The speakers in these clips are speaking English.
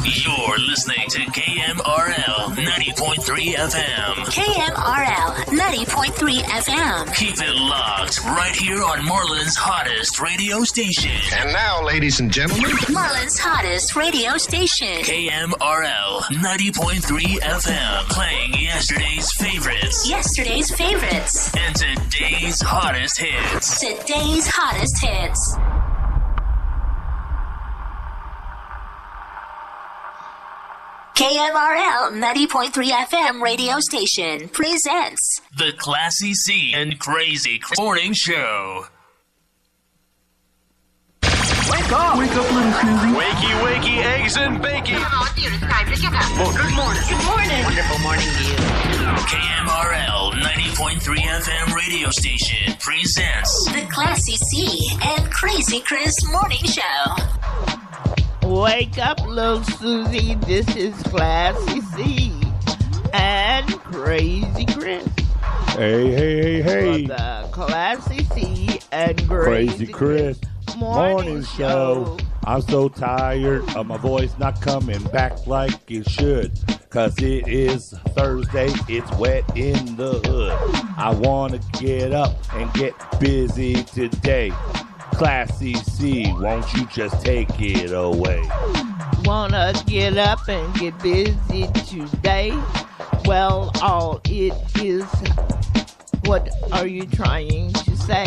You're listening to KMRL 90.3 FM. KMRL 90.3 FM. Keep it locked right here on Marlin's hottest radio station. And now, ladies and gentlemen, Marlin's hottest radio station. KMRL 90.3 FM. Playing yesterday's favorites. Yesterday's favorites. And today's hottest hits. Today's hottest hits. KMRL 90.3 FM radio station presents The Classy C and Crazy Morning Show. Wake up, little Susie. Wakey, wakey, eggs and bacon. Come on, dear, it's time to get up. Well, good morning. Good morning. Wonderful morning to you. KMRL 90.3 FM radio station presents the Classy C and Crazy Chris morning show. Wake up, little Susie. This is Classy C and Crazy Chris. Hey. For the Classy C and Crazy Chris morning show. I'm so tired of my voice not coming back like it should. Cause it is Thursday, it's wet in the hood. I wanna get up and get busy today. Classy C, won't you just take it away? Wanna get up and get busy today? Well, all it is, what are you trying to say?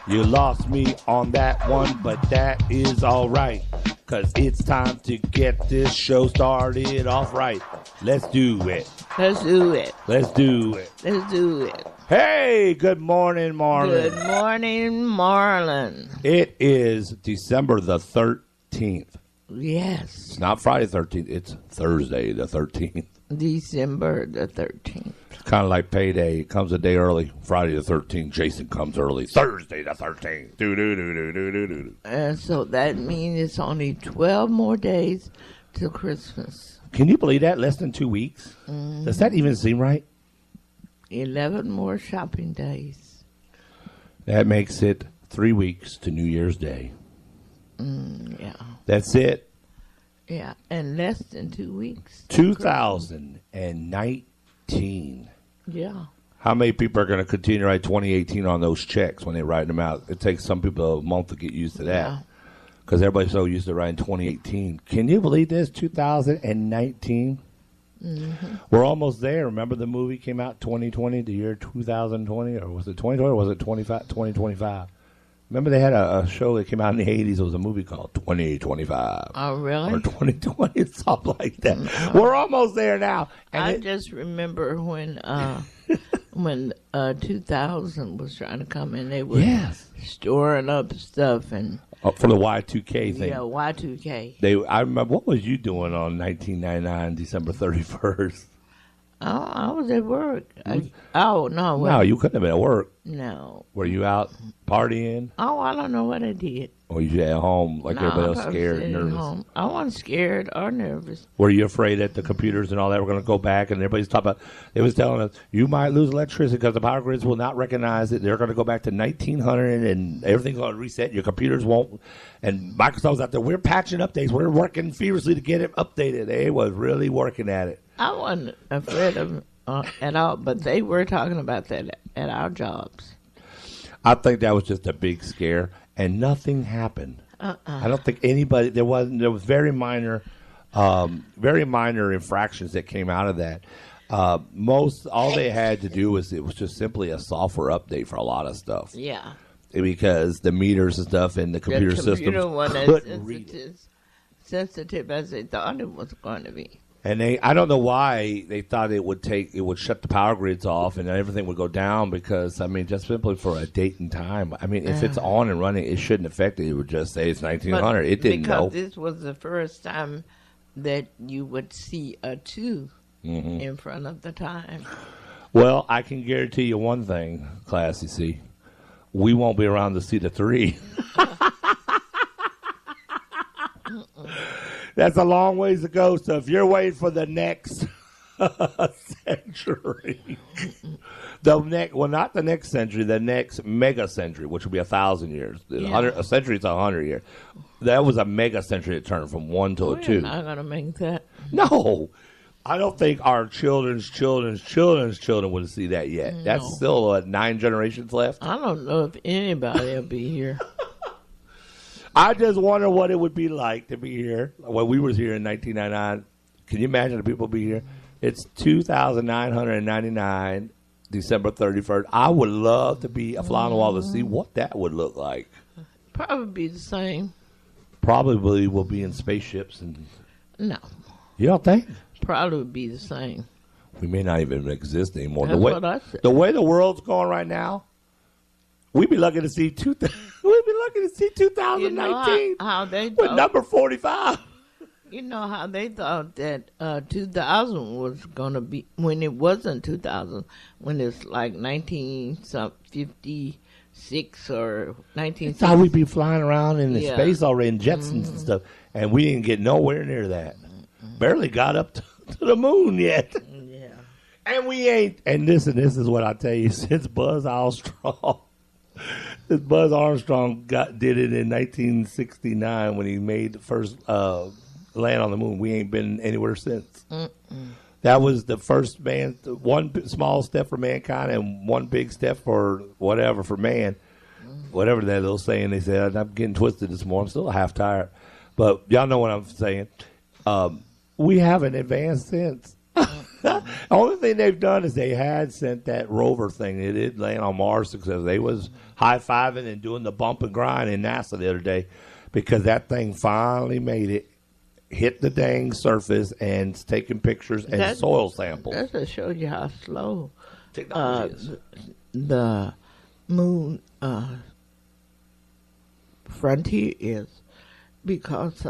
You lost me on that one, but that is alright. Cause it's time to get this show started off right. Let's do it. Let's do it. Let's do it. Let's do it. Hey, good morning, Marlin. Good morning, Marlin. It is December the 13th. Yes. It's not Friday the 13th. It's Thursday the 13th. December the 13th. It's kind of like payday. It comes a day early. Friday the 13th. Jason comes early. Thursday the 13th. Do. And so that means it's only 12 more days till Christmas. Can you believe that? Less than 2 weeks? Mm-hmm. Does that even seem right? 11 more shopping days. That makes it 3 weeks to New Year's Day. Yeah. That's it. Yeah, and less than 2 weeks. 2019. Yeah. How many people are going to continue to write 2018 on those checks when they write them out? It takes some people a month to get used to that. Because everybody's so used to writing 2018. Can you believe this? 2019? Mm-hmm. We're almost there. Remember the movie came out 2020, the year 2020? Or was it 2020 or was it 2025? Remember they had a show that came out in the 80s. It was a movie called 2025. Oh, really? Or 2020, something like that. Mm-hmm. We're almost there now. And I just remember when 2000 was trying to come in, they were storing up stuff and for the Y2K thing. Yeah, Y2K. I remember, what was you doing on 1999, December 31st? Oh, I was at work. No. No, you couldn't have been at work. No. Were you out partying? Oh, I don't know what I did. Or you at home like everybody else, scared and nervous? Home. I wasn't scared or nervous. Were you afraid that the computers and all that were going to go back? And everybody's talking about, they was telling us, you might lose electricity because the power grids will not recognize it. They're going to go back to 1900 and everything's going to reset. Your computers won't. And Microsoft's out there, we're patching updates. We're working furiously to get it updated. They was really working at it. I wasn't afraid of at all, but they were talking about that at our jobs. I think that was just a big scare, and nothing happened. I don't think anybody. There was very minor infractions that came out of that. All they had to do was, it was just simply a software update for a lot of stuff. Yeah, because the meters and stuff and the computer systems couldn't read it. Sensitive as they thought it was going to be. And I don't know why they thought it would shut the power grids off and everything would go down because, just simply for a date and time. If it's on and running, it shouldn't affect it. It would just say it's 1900. It didn't know. Because this was the first time that you would see a 2 in front of the time. Well, I can guarantee you one thing, Classy C. We won't be around to see the 3. That's a long ways to go. So if you're waiting for the next century, not the next century, the next mega century, which will be 1,000 years. A century is 100 years. That was a mega century. It turned from 1 to a 2. We're not going to make that. No. I don't think our children's children would see that yet. No. That's still 9 generations left. I don't know if anybody will be here. I just wonder what it would be like to be here when we was here in 1999. Can you imagine the people be here? It's 2,999, December 31st. I would love to be a fly on the wall to see what that would look like. Probably be the same. Probably will be in spaceships and. No. You don't think? Probably would be the same. We may not even exist anymore. That's what I said. The way the world's going right now, we'd be lucky to see 2019. You know how they with number 45. You know how they thought that 2000 was going to be, when it wasn't 2000, when it's like 1956 or 1960. Thought we'd be flying around in the space already in Jetsons and stuff, and we didn't get nowhere near that. Barely got up to the moon yet. Yeah. And we ain't, and this is what I tell you, since Buzz Armstrong did it in 1969 when he made the first land on the moon. We ain't been anywhere since. That was the first one small step for mankind and one big step for whatever for man. Whatever that little saying they said. I'm getting twisted this morning. I'm still half tired. But y'all know what I'm saying. We haven't advanced since. The only thing they've done is they had sent that rover thing. They did land on Mars success. They was high-fiving and doing the bump and grind in NASA the other day because that thing finally made it, hit the dang surface, and it's taking pictures and soil samples. That just shows you how slow technology is. The moon frontier is, because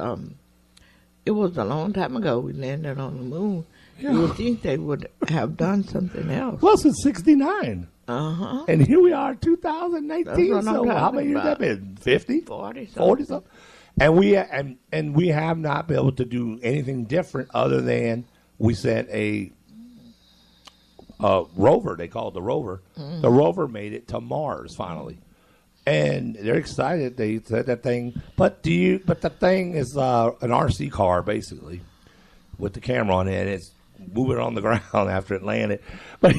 it was a long time ago we landed on the moon. Yeah. You would think they would have done something else. Well, since 69. Uh-huh. And here we are, 2019. So how many years that been? 50? 40 something. And we have not been able to do anything different other than we sent a rover. They call it the rover. The rover made it to Mars finally. And they're excited. They said that thing. But the thing is an RC car basically with the camera on it. And it's moving on the ground after it landed. But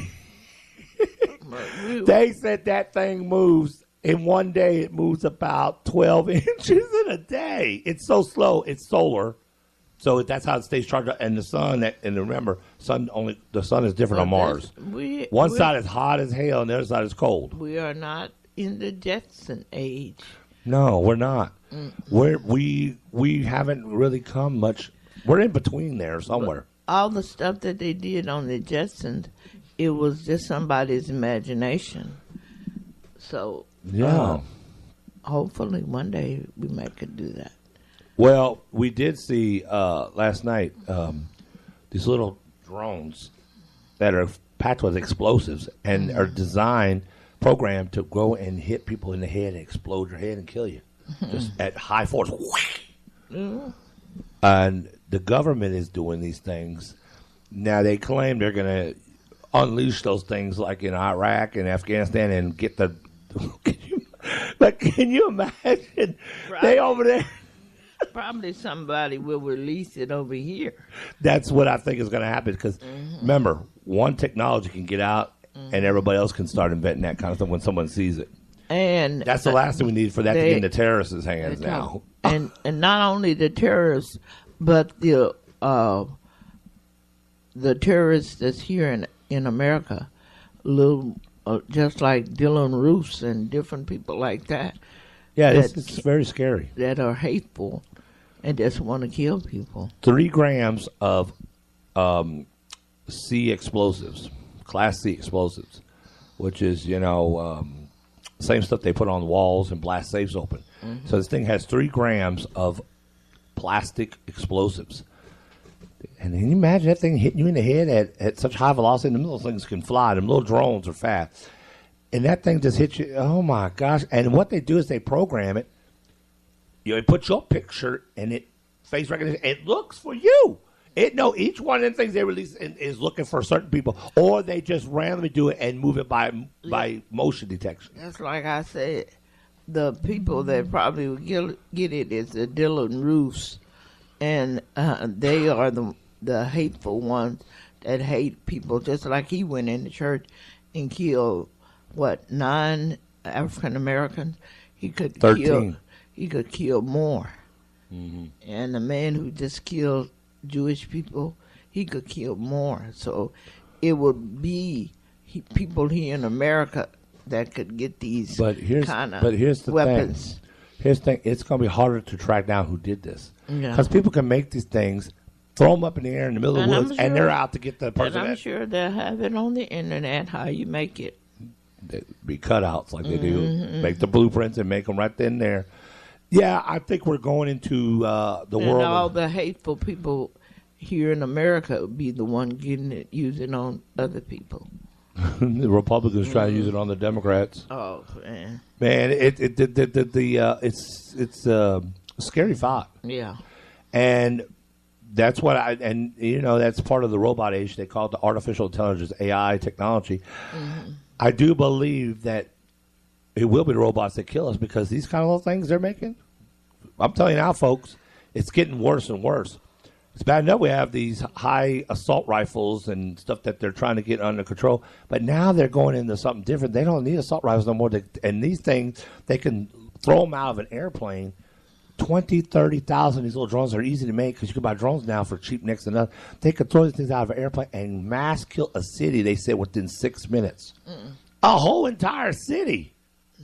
they said that thing moves. In one day, it moves about 12 inches in a day. It's so slow. It's solar. So that's how it stays charged up. And the sun, and remember, the sun is different on Mars. One side is hot as hell, and the other side is cold. We are not in the Jetson age. No, we're not. We haven't really come much. We're in between there somewhere. But all the stuff that they did on the Jetsons, it was just somebody's imagination. So yeah, hopefully one day we could do that. Well, we did see last night these little drones that are packed with explosives and are programmed to go and hit people in the head and explode your head and kill you, just at high force. And the government is doing these things. Now they claim they're going to unleash those things like in Iraq and Afghanistan and get the. Can you imagine? They over there. Probably somebody will release it over here. That's what I think is going to happen because remember, one technology can get out and everybody else can start inventing that kind of stuff when someone sees it. And that's the last thing we need for that to get in the terrorists' hands now. And not only the terrorists, but the terrorists that's here in America, just like Dylan Roos and different people like that. Yeah, it's very scary. That are hateful and just want to kill people. 3 grams of C explosives, Class C explosives, which is, same stuff they put on walls and blast safes open. So this thing has 3 grams of plastic explosives. And can you imagine that thing hitting you in the head at such high velocity? The little things can fly. Them little drones are fast. And that thing just hits you. Oh, my gosh. And what they do is they program it. They put your picture and face recognition. It looks for you. Each one of them things they release is looking for certain people, or they just randomly do it and move it by motion detection. That's like I said. The people that probably will get it is the Dylan Roofs, and they are the hateful ones that hate people. Just like he went in the church and killed 9 African Americans. He could 13. He could kill more. Mm-hmm. And the man who just killed Jewish people, he could kill more. So it would be people here in America that could get these kind of weapons. Here's the thing. It's going to be harder to track down who did this. Yeah. Because people can make these things, throw them up in the air in the middle of the woods, and they're out to get the person. And I'm sure they'll have it on the internet, how you make it. They'd be cutouts like they do. Make the blueprints and make them right then and there. Yeah, I think we're going into the world. And all the hateful people here in America would be the one getting it, using on other people. The Republicans try to use it on the Democrats. Oh man, it's a scary thought. Yeah, and that's what that's part of the robot age. They call it the artificial intelligence, AI technology. Mm-hmm. I do believe that it will be the robots that kill us because these kind of little things they're making. I'm telling you now, folks, it's getting worse and worse. It's bad enough we have these high assault rifles and stuff that they're trying to get under control, but now they're going into something different. They don't need assault rifles no more. And these things, they can throw them out of an airplane. 20, 30,000 these little drones are easy to make because you can buy drones now for cheap next to nothing. They could throw these things out of an airplane and mass kill a city, they said, within 6 minutes. A whole entire city.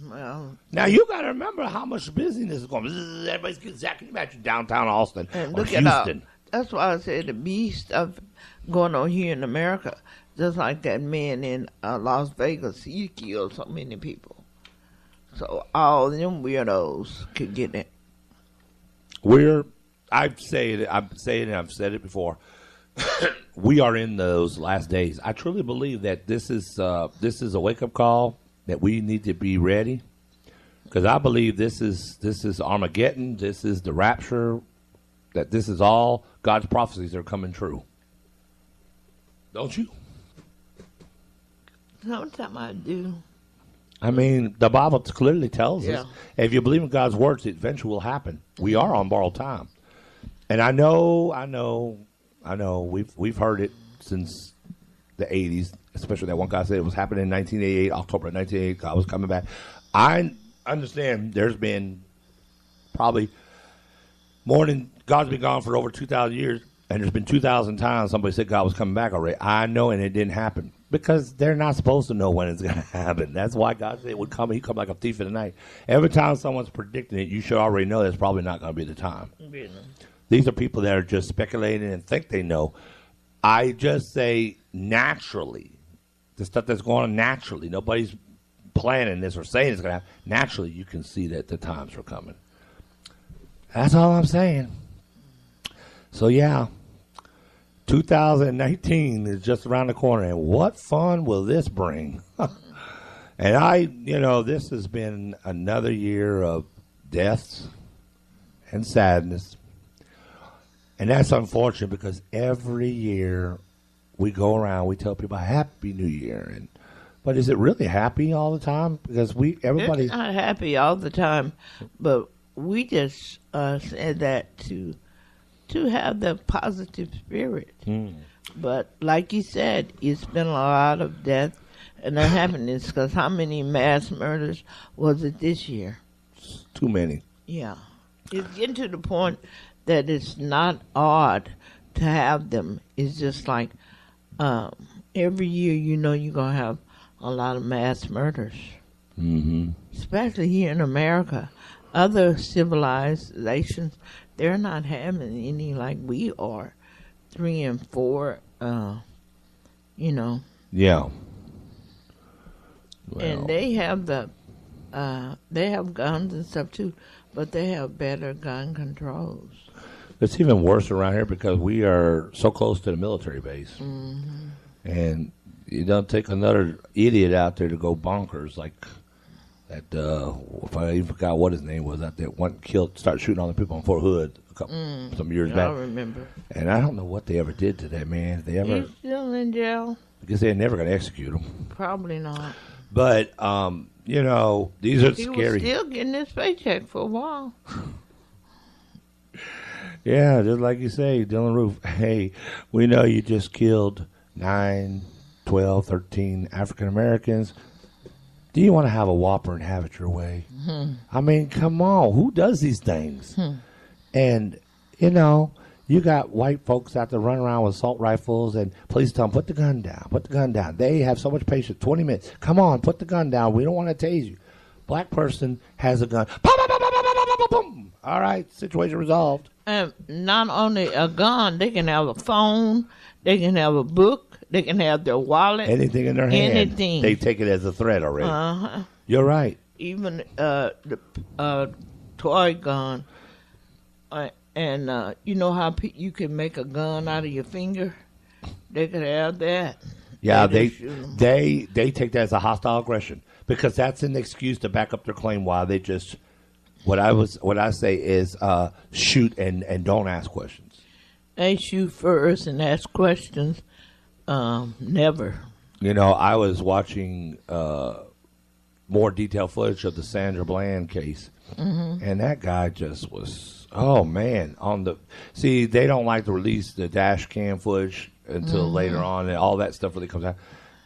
Well, now you got to remember how much busyness is going. Everybody's getting zapped. Can you imagine downtown Austin or Houston? That's why I said the beast of going on here in America, just like that man in Las Vegas, he killed so many people. So all them weirdos could get it. I've said it, and I've said it before. We are in those last days. I truly believe that this is a wake up call that we need to be ready, because I believe this is Armageddon. This is the rapture. That this is all God's prophecies are coming true. Don't you? Sometimes I do. I mean, the Bible clearly tells us, if you believe in God's words, it eventually will happen. We are on borrowed time. And I know, we've heard it since the 80s, especially that one guy said it was happening in 1988, October 1988, God was coming back. I understand there's been probably more than God's been gone for over 2,000 years, and there's been 2,000 times somebody said God was coming back already. I know, and it didn't happen because they're not supposed to know when it's going to happen. That's why God said it would come. He'd come like a thief in the night. Every time someone's predicting it, you should already know that's probably not going to be the time. Yeah. These are people that are just speculating and think they know. I just say naturally, the stuff that's going on naturally. Nobody's planning this or saying it's going to happen. Naturally, you can see that the times are coming. That's all I'm saying. So, yeah, 2019 is just around the corner, and what fun will this bring? And this has been another year of deaths and sadness. And that's unfortunate because every year we go around, we tell people Happy New Year. But is it really happy all the time? Because everybody... It's not happy all the time, but we just said that to have the positive spirit. But like you said, it's been a lot of death and unhappiness because how many mass murders was it this year? Too many. Yeah. It's getting to the point that it's not odd to have them. It's just like every year you're going to have a lot of mass murders. Mm-hmm. Especially here in America. Other civilized nations, they're not having any like we are, 3 and 4, Yeah. Well. And they have they have guns and stuff too, but they have better gun controls. It's even worse around here because we are so close to the military base. Mm-hmm. And you don't take another idiot out there to go bonkers like That if I even forgot what his name was out there, one killed, started shooting on the people on Fort Hood some years back. I remember. And I don't know what they ever did to that man. If they ever, He's still in jail. because they're never going to execute him. Probably not. But you know, these are He scary. was still getting his paycheck for a while. Yeah, just like you say, Dylan Roof. Hey, we know you just killed 9, 12, 13 African Americans. Do you want to have a Whopper and have it your way? Mm-hmm. I mean, come on. Who does these things? And, you know, you got white folks out there running around with assault rifles, and police tell them, put the gun down, put the gun down. They have so much patience. 20 minutes. Come on, put the gun down. We don't want to tase you. Black person has a gun. Boom, boom, boom, boom, boom, boom, boom, boom. All right, situation resolved. Not only a gun, they can have a phone, they can have a book, they can have their wallet. Anything in their hand. Anything. They take it as a threat already. Uh-huh. You're right. Even the toy gun. And you know how you can make a gun out of your finger? They could have that. Yeah, they take that as a hostile aggression, because that's an excuse to back up their claim while they just what I say is shoot and don't ask questions. They shoot first and ask questions. Never. You know, I was watching more detailed footage of the Sandra Bland case, and that guy just was, oh man, see, they don't like to release the dash cam footage until later on, and all that stuff really comes out.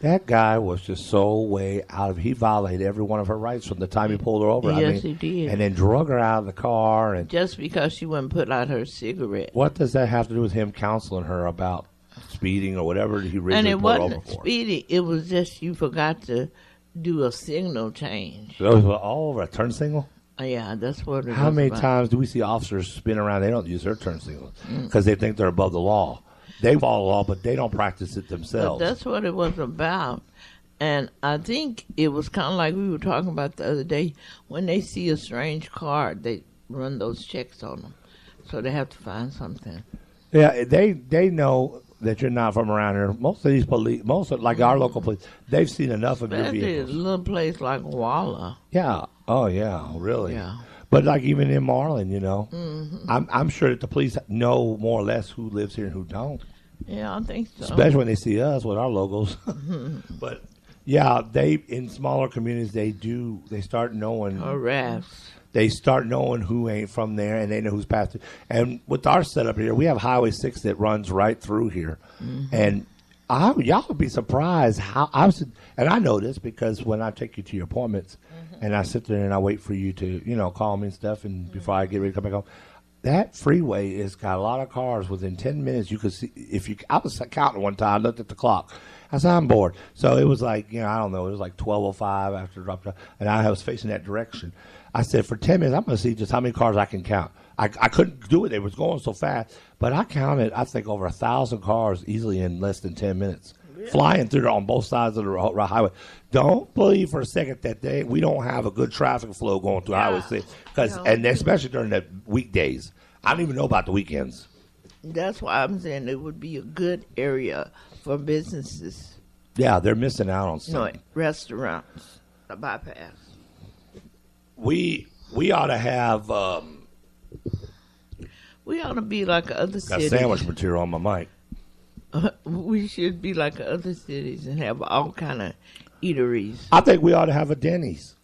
That guy was just so way out of. He violated every one of her rights from the time he pulled her over. Yes, he did. And then drug her out of the car. And just because she wouldn't put out her cigarette. What does that have to do with him counseling her about speeding or whatever he originally and it pulled her wasn't over for? Speeding. It was just you forgot to do a signal change. So it was all over a turn signal? Yeah, that's what it was. How many about. times do we see officers spin around? They don't use their turn signals because they think they're above the law. They follow the law, but they don't practice it themselves. But that's what it was about. And I think it was kind of like we were talking about the other day. When they see a strange car, they run those checks on them. So they have to find something. Yeah, they know that you're not from around here. Most of these police, like our local police, they've seen enough of your Especially vehicles. a little place like Walla. Yeah. Oh, yeah. Really. Yeah. But like even in Marlin, you know, I'm sure that the police know more or less who lives here and who don't. Yeah, I think so. Especially when they see us with our logos. But yeah, in smaller communities they start knowing. Harass. They start knowing who ain't from there, and they know who's past it. And with our setup here, we have Highway 6 that runs right through here. And y'all would be surprised how and I know this because when I take you to your appointments, and I sit there and I wait for you to, call me and stuff, and before I get ready to come back home, that freeway has got a lot of cars. Within 10 minutes, you could see I was counting one time, looked at the clock. I said, I'm bored. So it was like, I don't know, it was like 12:05 after drop down, and I was facing that direction. I said, for 10 minutes, I'm going to see just how many cars I can count. I couldn't do it. It was going so fast. But I counted, I think, over 1,000 cars easily in less than 10 minutes. Really? Flying through there on both sides of the highway. Don't believe for a second that we don't have a good traffic flow going through Highway 6. And especially during the weekdays. I don't even know about the weekends. That's why I'm saying it would be a good area for businesses. Yeah, they're missing out on something. No, restaurants, a bypass. We ought to have. We ought to be like other cities. Got sandwich material on my mic. We should be like other cities and have all kind of eateries. I think we ought to have a Denny's.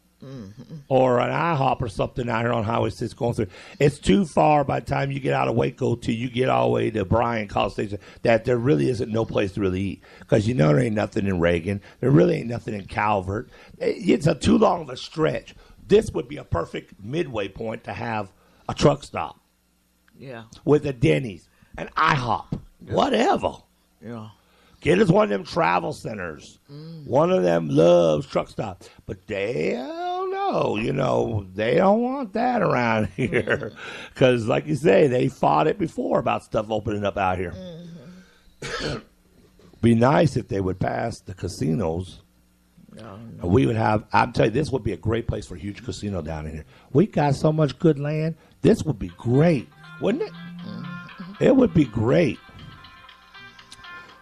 Or an IHOP or something out here on Highway 6 going through. It's too far by the time you get out of Waco till you get all the way to Bryan College Station that there really isn't no place to really eat. Because there ain't nothing in Reagan. There really ain't nothing in Calvert. It's too long of a stretch. This would be a perfect midway point to have a truck stop. Yeah. With a Denny's, an IHOP, whatever. Yeah. Get us one of them travel centers. One of them loves truck stops. But they don't know. They don't want that around here. Because, like you say, they fought it before about stuff opening up out here. Be nice if they would pass the casinos. No. We would have, I'm telling you, this would be a great place for a huge casino down in here. We got so much good land. This would be great, wouldn't it? It would be great.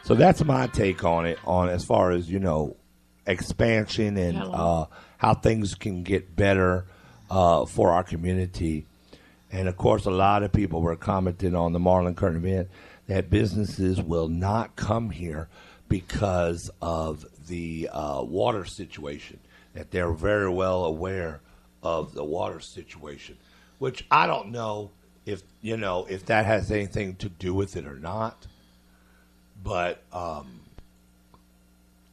So that's my take on it, on as far as, expansion and how things can get better for our community. And, of course, a lot of people were commenting on the Marlin current event that businesses will not come here because of the water situation, that they're very well aware of the water situation, which I don't know if that has anything to do with it or not. But, I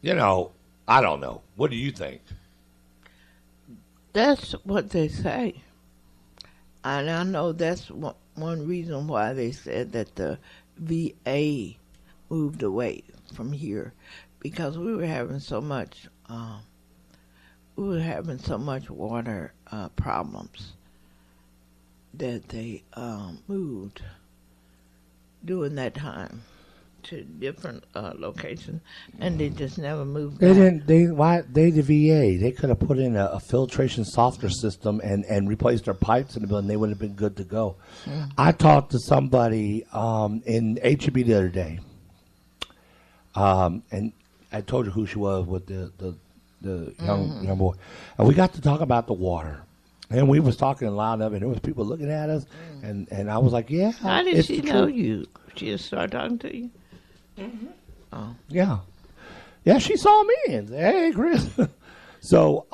don't know. What do you think? That's what they say. And I know that's one reason why they said that the VA moved away from here, because we were having so much water problems that they moved during that time to different locations, and they just never moved back. The VA, they could have put in a filtration softener system and replaced their pipes in the building. They would have been good to go. I talked to somebody in HEB the other day, and I told you who she was with the young boy, and we got to talk about the water. And we was talking loud of it, and there was people looking at us, and I was like, yeah. How did she know you? She just started talking to you? Mm-hmm. Oh. Yeah. Yeah, she saw me and said, hey, Chris. So,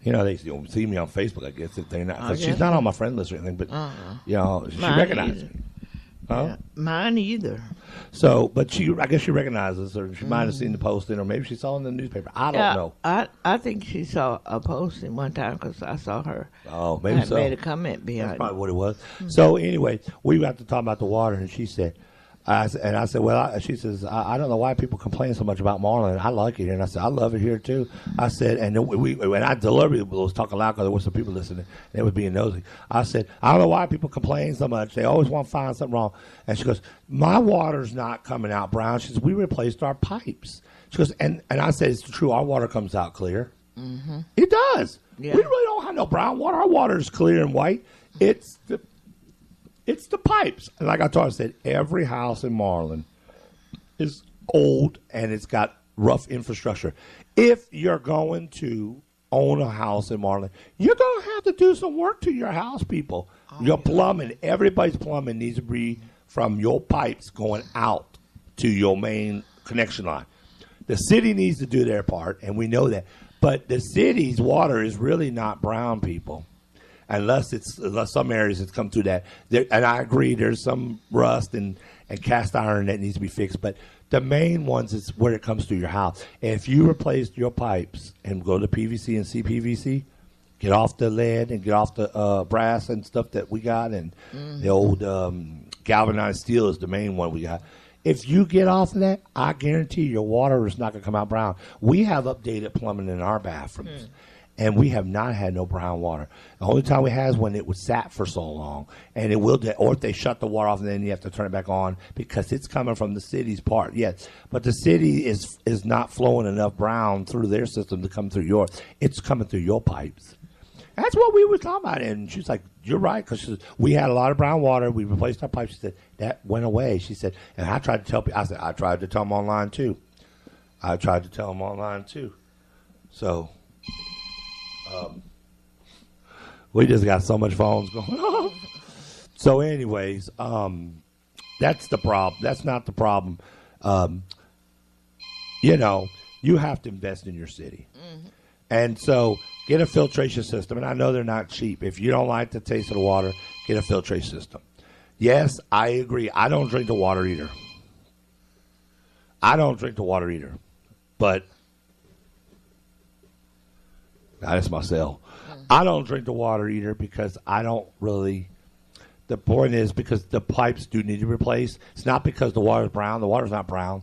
they see me on Facebook, I guess, if they're not. Cause she's not on my friend list or anything, but, she recognized me. Huh? Yeah, mine either. So, but I guess she recognizes, or she might have seen the posting, or maybe she saw it in the newspaper. I don't know. I think she saw a posting one time because I saw her. Oh, maybe so. I made a comment behind. That's probably what it was. Mm-hmm. So anyway, we got to talk about the water, and she said, she says, I don't know why people complain so much about Marlin. I like it here. And I said, I love it here, too. I said, and when I deliberately was talking loud because there were some people listening, and they were being nosy. I said, I don't know why people complain so much. They always want to find something wrong. And she goes, my water's not coming out brown. She says, we replaced our pipes. She goes, and I said, it's true. Our water comes out clear. Mm-hmm. It does. Yeah. We really don't have no brown water. Our water is clear and white. It's the pipes. And like I told her, I said, every house in Marlin is old and it's got rough infrastructure. If you're going to own a house in Marlin, you're going to have to do some work to your house, people. Your plumbing, everybody's plumbing needs to be from your pipes going out to your main connection line. The city needs to do their part, and we know that. But the city's water is really not brown, people. Unless some areas it's come through that. And I agree, there's some rust and cast iron that needs to be fixed. But the main ones is where it comes through your house. And if you replace your pipes and go to PVC and CPVC, get off the lead and get off the brass and stuff that we got. And the old galvanized steel is the main one we got. If you get off of that, I guarantee your water is not going to come out brown. We have updated plumbing in our bathrooms. And we have not had no brown water. The only time we had is when it was sat for so long. And it will, or if they shut the water off and then you have to turn it back on because it's coming from the city's part. Yes, but the city is not flowing enough brown through their system to come through yours. It's coming through your pipes. That's what we were talking about. And she's like, you're right, because we had a lot of brown water. We replaced our pipes. She said, that went away. She said, and I tried to tell people. I said, I tried to tell them online, too. So... we just got so much phones going on. So anyways, that's the problem. That's not the problem. You have to invest in your city. Mm-hmm. And so get a filtration system. And I know they're not cheap. If you don't like the taste of the water, get a filtration system. Yes, I agree. I don't drink the water either. But that's myself. I don't drink the water either because I don't really. The point is because the pipes do need to be replaced. It's not because the water's brown. The water's not brown.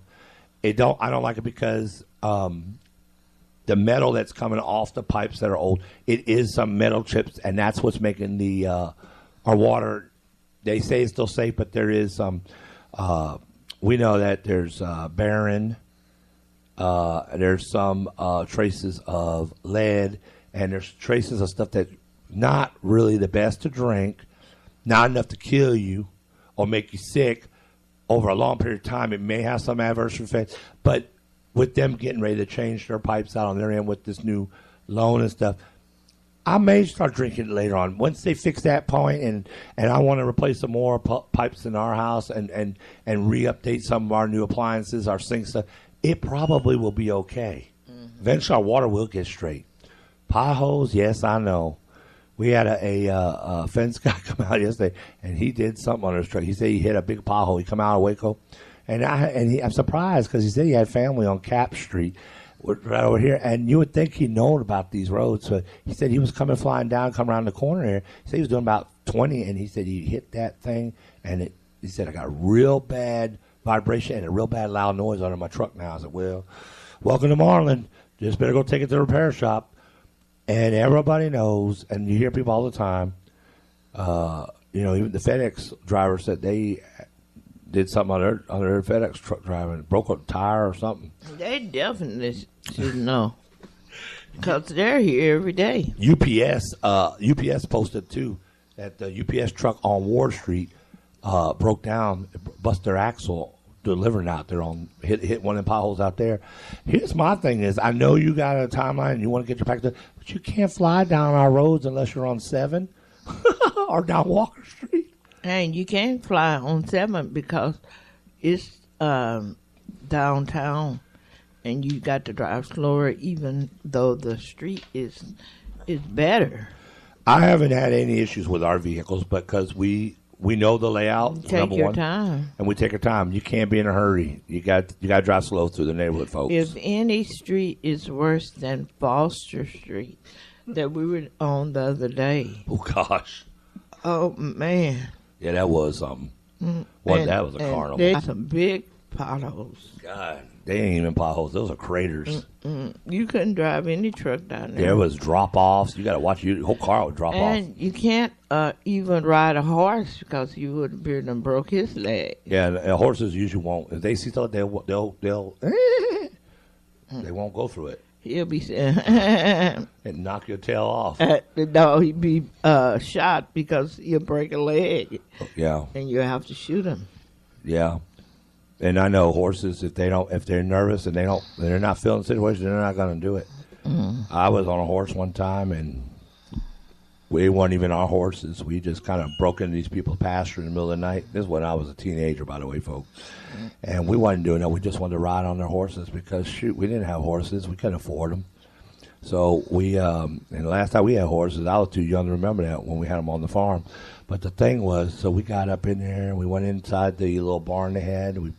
I don't like it because the metal that's coming off the pipes that are old, it is some metal chips, and that's what's making the our water. They say it's still safe, but there is some. We know that there's barium. There's some traces of lead. And there's traces of stuff that's not really the best to drink, not enough to kill you or make you sick over a long period of time. It may have some adverse effects, but with them getting ready to change their pipes out on their end with this new loan and stuff, I may start drinking it later on. Once they fix that point, and I want to replace some more pipes in our house and re-update some of our new appliances, our sink stuff, it probably will be okay. Eventually, our water will get straight. Potholes, yes, I know. We had a fence guy come out yesterday, and he did something on his truck. He said he hit a big pothole. He come out of Waco, and I'm surprised because he said he had family on Cap Street, right over here, and you would think he'd known about these roads. So he said he was coming flying down, come around the corner here. He said he was doing about 20, and he said he hit that thing, and he said I got real bad vibration and a real bad loud noise under my truck now. I said, well, welcome to Marlin. Just better go take it to the repair shop. And everybody knows, and you hear people all the time, even the FedEx driver said they did something on their FedEx truck driving, broke a tire or something. They definitely should know, because they're here every day. UPS posted too that the UPS truck on Ward Street broke down, bust their axle delivering out there hit one of the potholes out there. Here's my thing is, I know you got a timeline and you want to get your package, but you can't fly down our roads unless you're on 7 or down Walker Street. And you can't fly on 7 because it's downtown, and you got to drive slower, even though the street is better. I haven't had any issues with our vehicles because we know the layout. Take your time, and we take our time. You can't be in a hurry. You got to drive slow through the neighborhood, folks. If any street is worse than Foster Street that we were on the other day. Oh gosh. Oh man. Yeah, that was something. That was a carnival. There's some big potholes. God, they ain't even potholes. Those are craters. You couldn't drive any truck down there. There was drop-offs. You got to watch your whole car would drop off. And you can't even ride a horse because you would have been broke his leg. Yeah, and horses usually won't. If they see something, they'll they won't go through it. He'll be and knock your tail off. No, he'd be shot because he'll break a leg. Yeah, and you have to shoot him. Yeah, and I know horses, if they're nervous and they're not feeling the situation, they're not going to do it. I was on a horse one time, and we weren't even our horses. We just kind of broke into these people's pasture in the middle of the night. This is when I was a teenager, by the way, folks. And we wasn't doing that. We just wanted to ride on their horses because, shoot, we didn't have horses. We couldn't afford them. So and the last time we had horses, I was too young to remember that when we had them on the farm. But the thing was, so we got up in there, and we went inside the little barn they had, and we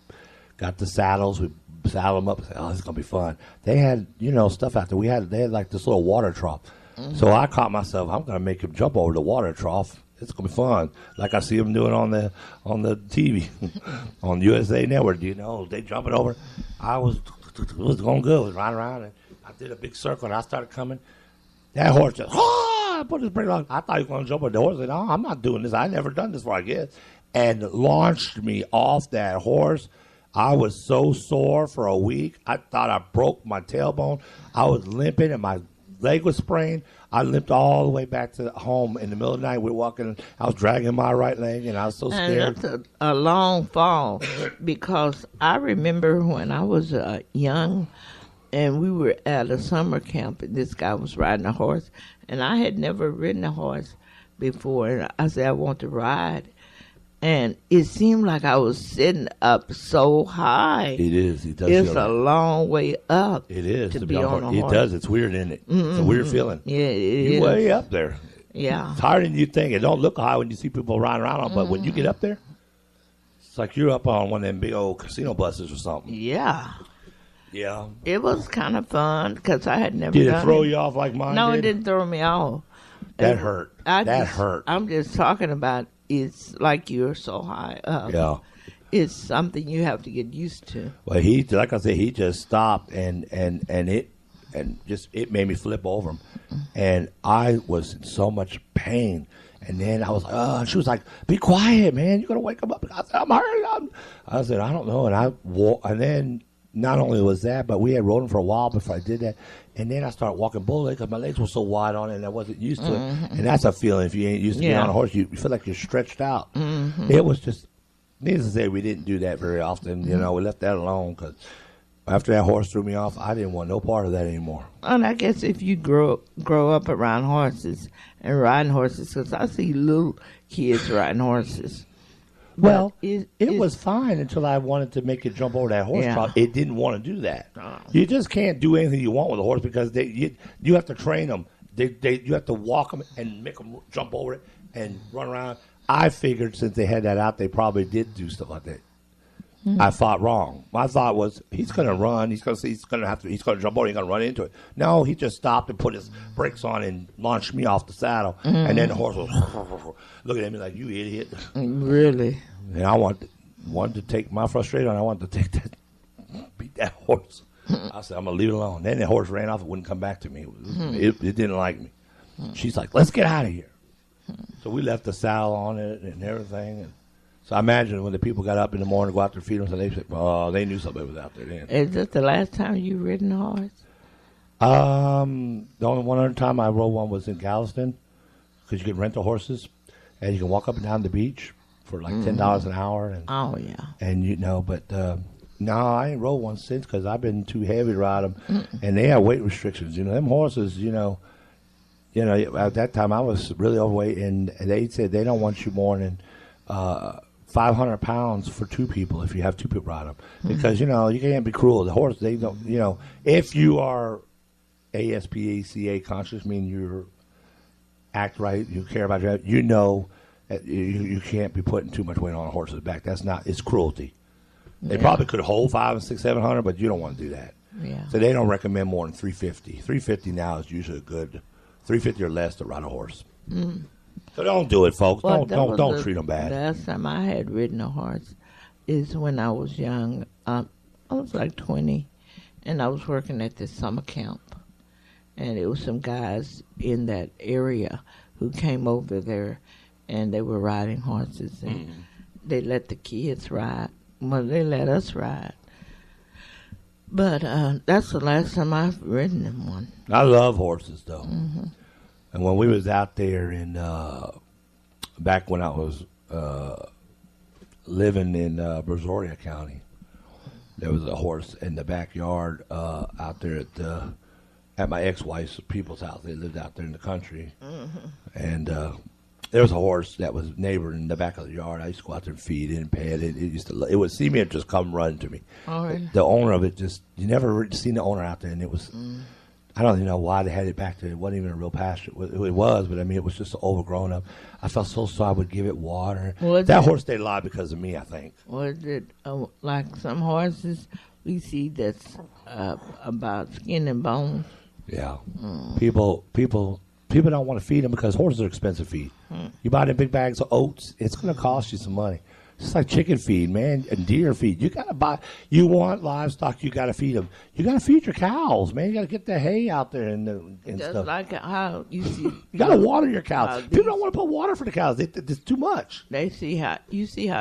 got the saddles. We saddled them up and said, oh, this is going to be fun. They had, stuff out there. They had like this little water trough. So I caught myself, I'm going to make him jump over the water trough. It's going to be fun. Like I see him doing on the TV, on USA Network. They jumping over. It was going good. I was riding around, and I did a big circle, and I started coming. That horse just, I put his brake on. I thought he was going to jump over the horse. I said, no, I'm not doing this. I never done this before, I guess. And launched me off that horse. I was so sore for a week. I thought I broke my tailbone. I was limping, and my leg was sprained. I limped all the way back to home in the middle of the night. We were walking. I was dragging my right leg, and I was so scared. And that's a long fall because I remember when I was young, and we were at a summer camp, and this guy was riding a horse, and I had never ridden a horse before, and I said, I want to ride. And it seemed like I was sitting up so high. It is. It does. It's a long way up. It is to be on a horse. It does. It's weird, isn't it? It's a weird feeling. Yeah, it is. You're way up there. Yeah. It's higher than you think. It don't look high when you see people riding around on, but when you get up there, it's like you're up on one of them big old casino buses or something. Yeah. Yeah. It was kind of fun because I had never done it. Did it throw you off like mine No, did? it didn't throw me off. That hurt. That hurt. I'm just talking about it's like you're so high up. Yeah. It's something you have to get used to. Well, like I said, he just stopped and it made me flip over him, and I was in so much pain. And then I was like, oh, and she was like, be quiet, man. You're gonna wake him up. I said, I'm hurt. I said, I don't know. And then not only was that, but we had rode him for a while before I did that. And then I started walking boldly because my legs were so wide on it and I wasn't used to it. And that's a feeling. If you ain't used to being on a horse, you feel like you're stretched out. It was just, needless to say, we didn't do that very often. We left that alone because After that horse threw me off, I didn't want no part of that anymore. And I guess if you grow up around horses and riding horses, because I see little kids riding horses. Well, it was fine until I wanted to make it jump over that horse trough. It didn't want to do that. Oh. You just can't do anything you want with a horse because you have to train them. You have to walk them and make them jump over it and run around. I figured since they had that out, they probably did do stuff like that. I thought wrong. My thought was he's going to run. He's going to jump over. He's going to run into it. No, he just stopped and put his brakes on and launched me off the saddle. And then the horse was looking at me like, you idiot. Really? And I wanted to take my frustration. I wanted to beat that horse. I said, I'm going to leave it alone. Then the horse ran off. It wouldn't come back to me. It didn't like me. She's like, let's get out of here. So we left the saddle on it and everything. And so I imagine when the people got up in the morning to go out there to feed them, so they said, oh, they knew somebody was out there then. Is this the last time you ridden a horse? The only one other time I rode one was in Galveston because you can rent the horses and you can walk up and down the beach for like $10 an hour. And, oh, yeah. And but no, I ain't rode one since because I've been too heavy to ride them. And they have weight restrictions. Them horses, at that time I was really overweight and they said they don't want you more than 500 pounds for two people if you have two people ride them. Because, you can't be cruel. The horse, they don't, if you are ASPCA conscious, meaning you act right, you care about your, you can't be putting too much weight on a horse's back. It's cruelty. They probably could hold 500, 600, 700, but you don't want to do that. Yeah. So they don't recommend more than 350. 350 now is usually a good 350 or less to ride a horse. So don't do it, folks. Well, don't treat them bad. The last time I had ridden a horse is when I was young. I was like 20, and I was working at this summer camp. And it was some guys in that area who came over there, and they were riding horses. And they let the kids ride. Well, they let us ride. But that's the last time I've ridden in one. I love horses, though. And when we was out there in back when I was living in Brazoria County, there was a horse in the backyard out there at my ex-wife's people's house. They lived out there in the country, and there was a horse that was neighbor in the back of the yard. I used to go out there and feed it and pet it. It would see me and just come run to me. Oh, really? The owner of it you never seen the owner out there, and it was. I don't even know why they had it back there. It wasn't even a real pasture. It was, but I mean, it was just overgrown up. I felt so sorry. I would give it water. That horse stayed alive because of me, I think. Was it like some horses we see that's about skin and bones? Yeah. People don't want to feed them because horses are expensive feed. You buy them big bags of oats, it's going to cost you some money. It's like chicken feed, man, and deer feed. You got to buy. You want livestock, you got to feed them. You got to feed your cows, man. You got to get the hay out there and Just stuff. like how you see. You got to water your cows. People don't want to put water for the cows. It's too much. They see how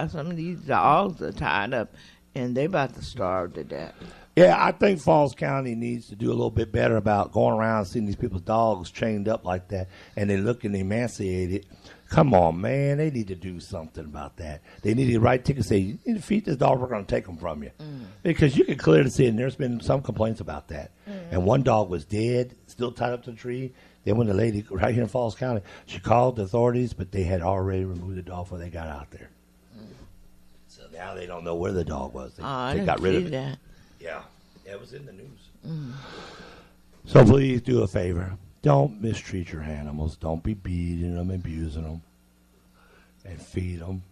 some of these dogs are tied up, and they about to starve to death. Yeah, I think Falls County needs to do a little bit better about going around and seeing these people's dogs chained up like that, and they looking emaciated. Come on, man. They need to do something about that. They need to write tickets and say, you need to feed this dog, we're going to take them from you. Because you can clearly see, and there's been some complaints about that. And one dog was dead, still tied up to the tree. Then when the lady, right here in Falls County, she called the authorities, but they had already removed the dog before they got out there. So now they don't know where the dog was. They got rid of it. That. Yeah, it was in the news. So please do a favor. Don't mistreat your animals. Don't be beating them, abusing them. And feed them.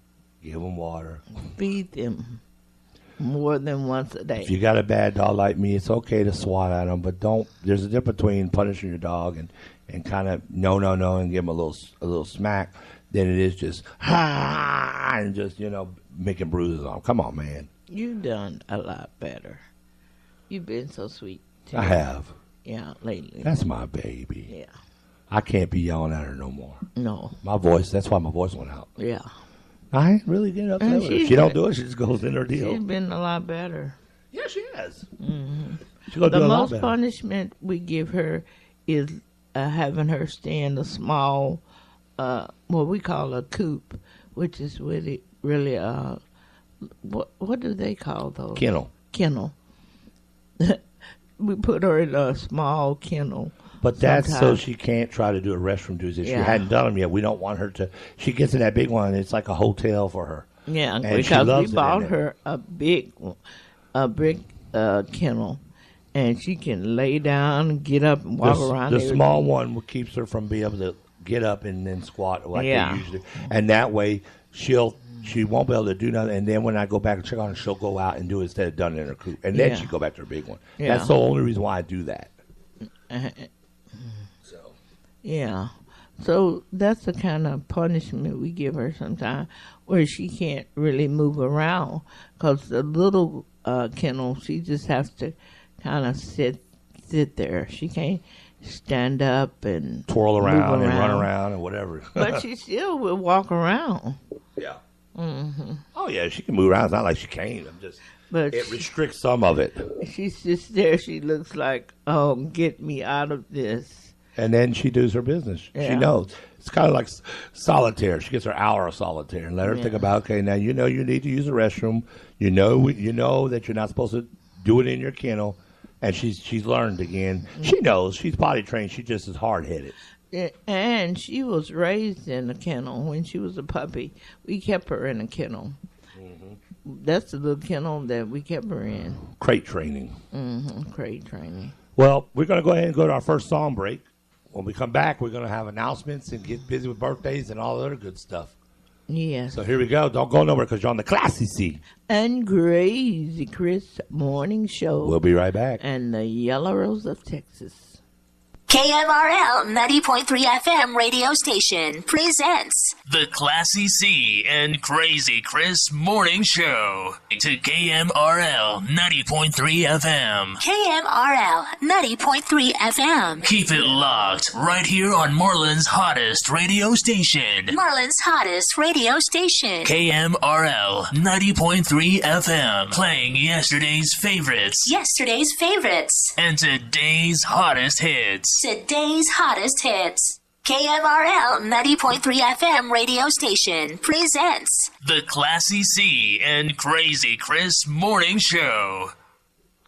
Give them water. Feed them more than once a day. If you got a bad dog like me, it's okay to swat at them, but don't. There's a difference between punishing your dog and kind of no, and give him a little smack than it is just and just making bruises on him. Come on, man. You've done a lot better. You've been so sweet. I have. Yeah, lately. That's my baby. Yeah. I can't be yelling at her no more. No. My voice, that's why my voice went out. Yeah. I ain't really getting upset with her. If she don't do it, she just goes in her deal. She's been a lot better. Yeah, she has. Mm-hmm. She's gonna do The a lot most better. punishment we give her is having her stay in a small, what we call a coop, which is really what do they call those? Kennel. Kennel. we put her in a small kennel. But that's so sometimes. she can't try to do a restroom duties. If she Yeah. hadn't done them yet, we don't want her to. She gets in that big one, and it's like a hotel for her. Yeah, And she because loves we it in bought there. her a big kennel, and she can lay down and get up and walk around. The everything. small one keeps her from being able to get up and then squat like Yeah. they usually. And that way, she won't be able to do nothing. And then when I go back and check on her, she'll go out and do it instead of done it in her coop. And then Yeah. she go back to her big one. Yeah. That's the only reason why I do that. So. Yeah. So that's the kind of punishment we give her sometimes, where she can't really move around. Because the little kennel, she just has to kind of sit there. She can't stand up and Twirl move around and run around and whatever. But she still will walk around. Yeah. Mm-hmm. Oh, yeah, she can move around. It's not like she can't. But It restricts some of it. she's just there. She looks like, oh, get me out of this. And then she does her business. She Yeah. knows. It's kind of like solitaire. She gets her hour of solitaire and let her think about, okay, now you know you need to use the restroom. You know that you're not supposed to do it in your kennel. And she's learned again. She knows. She's potty trained. She just is hard-headed. And she was raised in a kennel when she was a puppy. We kept her in a kennel. That's the little kennel that we kept her in. Crate training. Crate training. Well, we're going to go ahead and go to our first song break. When we come back, we're going to have announcements and get busy with birthdays and all the other good stuff. Yes. So here we go. Don't go nowhere because you're on the Classy C. And Crazy Chris Morning Show. We'll be right back. And the Yellow Rose of Texas. KMRL 90.3 FM radio station presents The Classy C and Crazy Chris Morning Show to KMRL 90.3 FM. KMRL 90.3 FM. Keep it locked right here on Marlin's hottest radio station. Marlin's hottest radio station. KMRL 90.3 FM. Playing yesterday's favorites Yesterday's favorites. and today's hottest hits. Today's hottest hits. KMRL 90.3 FM radio station presents The Classy C and Crazy Chris Morning Show.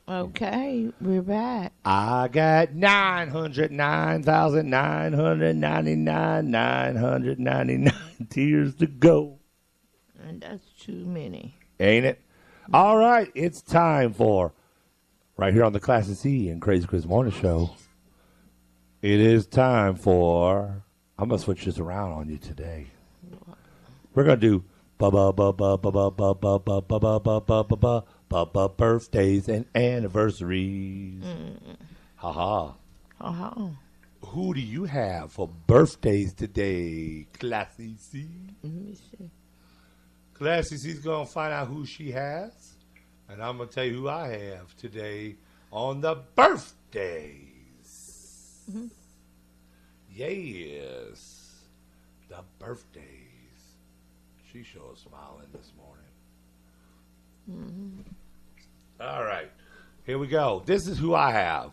Okay, we're back. I got 999 tears to go. And that's too many. Ain't it? All right, it's time for, right here on the Classy C and Crazy Chris Morning Show, it is time for, I'm going to switch this around on you today. We're going to do birthdays and anniversaries. Ha-ha. Uh-huh. Who do you have for birthdays today, Classy C? Let me see. Classy C's going to find out who she has. And I'm going to tell you who I have today on the birthdays. Mm-hmm. Yes. The birthdays. She sure is smiling this morning. All right. Here we go. This is who I have.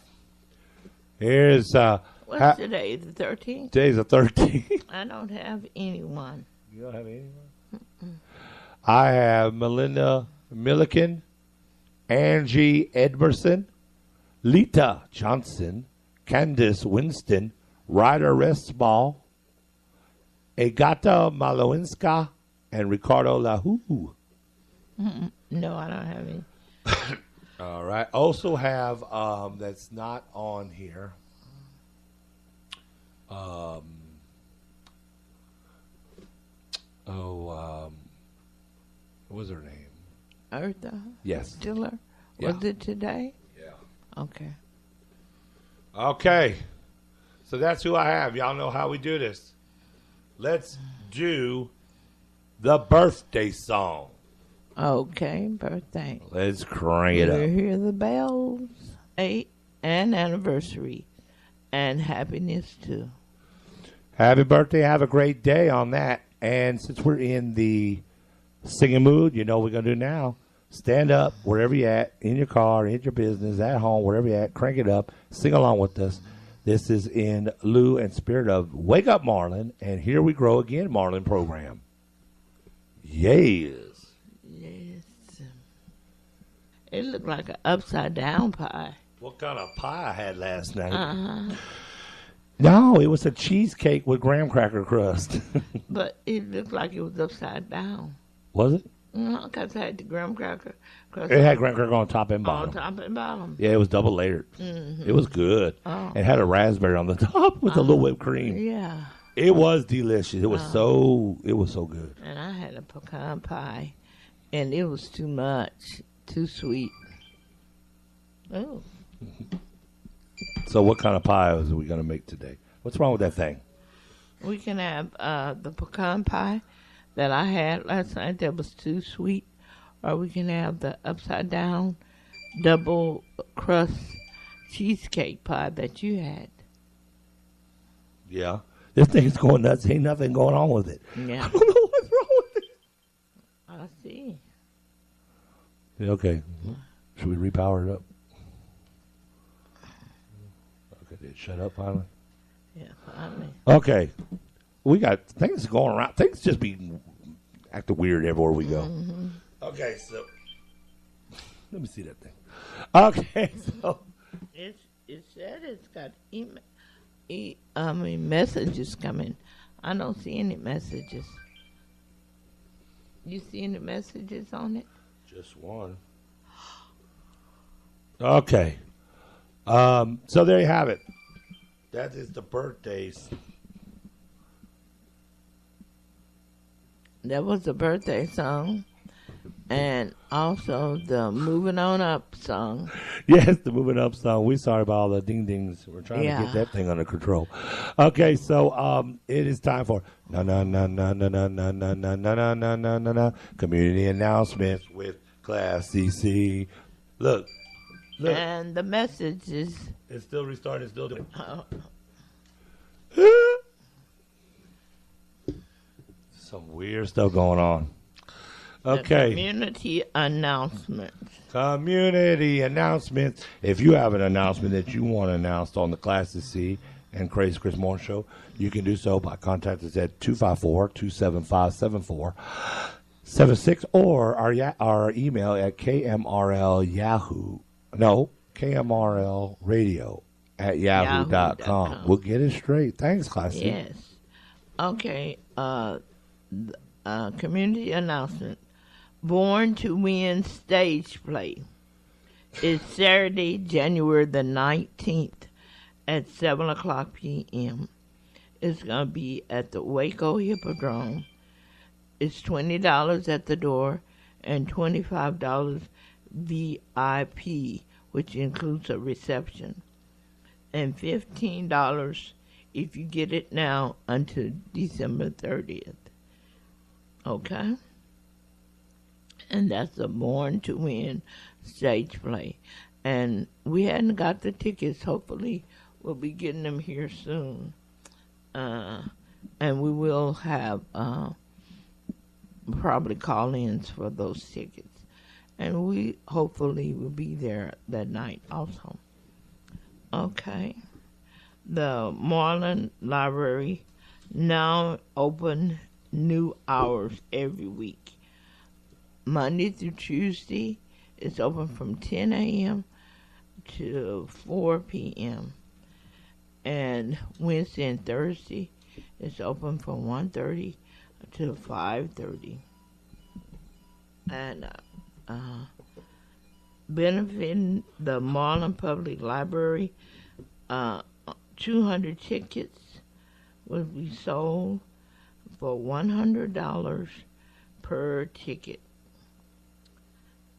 Here's What's today? The 13th? today's the 13th. I don't have anyone. You don't have anyone? I have Melinda Milliken, Angie Edmerson, Lita Johnson, Candace Winston, Ryder Restball, Agata Malowinska, and Ricardo Lahu. No, I don't have any. All right. Also have that's not on here. What was her name? Eartha Yes. Stiller? Yeah. Was it today? Yeah. Okay. Okay. So that's who I have. Y'all know how we do this. Let's do the birthday song. Okay, birthday. Let's crank it We'll up. hear the bells, and anniversary, and happiness too. Happy birthday. Have a great day on that. And since we're in the singing mood, you know what we're going to do now. Stand up wherever you're at, in your car, in your business, at home, wherever you're at. Crank it up. Sing along with us. This is in lieu and spirit of Wake Up Marlin, and Here We Grow Again Marlin program. Yes. Yes. It looked like an upside down pie. What kind of pie I had last night? Uh-huh. No, it was a cheesecake with graham cracker crust. But it looked like it was upside down. Was it? No, because it had the graham cracker crust. It had graham cracker on top and bottom. On top and bottom. Yeah, it was double layered. Mm-hmm. It was good. Oh. It had a raspberry on the top with a little whipped cream. Yeah. It was delicious. It was so good. And I had a pecan pie, and it was too much, too sweet. Oh. So what kind of pie is we going to make today? What's wrong with that thing? We can have the pecan pie that I had last night that was too sweet, or we can have the upside down double crust cheesecake pie that you had. Yeah. This thing's going nuts. Ain't nothing going on with it. Yeah. I don't know what's wrong with it. I see. Yeah, okay. Should we repower it up? Okay, did it shut up finally? Yeah, finally. Okay. We got things going around. Things just be acting weird everywhere we go. Mm-hmm. Okay, so let me see that thing. Okay, so It said it's got messages coming. I don't see any messages. You see any messages on it? just one. Okay. So there you have it. That is the birthdays. That was the birthday song. And also the Moving On Up song. Yes, the moving up song. We're sorry about all the ding dings. We're trying to get that thing under control. Okay, so it is time for community announcements with Class CC. Look. And the message is It's still restarting. It's still doing. Some weird stuff going on. Okay. Community announcements. Community announcements. If you have an announcement that you want announced on the Class C and Crazy Chris Morning Show, you can do so by contacting us at 254-275-7476 or our email at KMRL Radio at yahoo.com. We'll get it straight. Thanks, Class C. Yes. Okay. Community announcement. Born to Win stage play is Saturday, January the 19th at 7 o'clock p.m. It's going to be at the Waco Hippodrome. It's $20 at the door and $25 VIP, which includes a reception, and $15 if you get it now until December 30th. Okay? And that's a Born to Win stage play. And we hadn't got the tickets. Hopefully, we'll be getting them here soon. And we will have probably call-ins for those tickets. And we hopefully will be there that night also. Okay. The MARLIN Library now open new hours every week. Monday through Tuesday, it's open from 10 a.m. to 4 p.m. And Wednesday and Thursday, it's open from 1:30 to 5:30. And benefiting the Marlin Public Library, 200 tickets will be sold for $100 per ticket.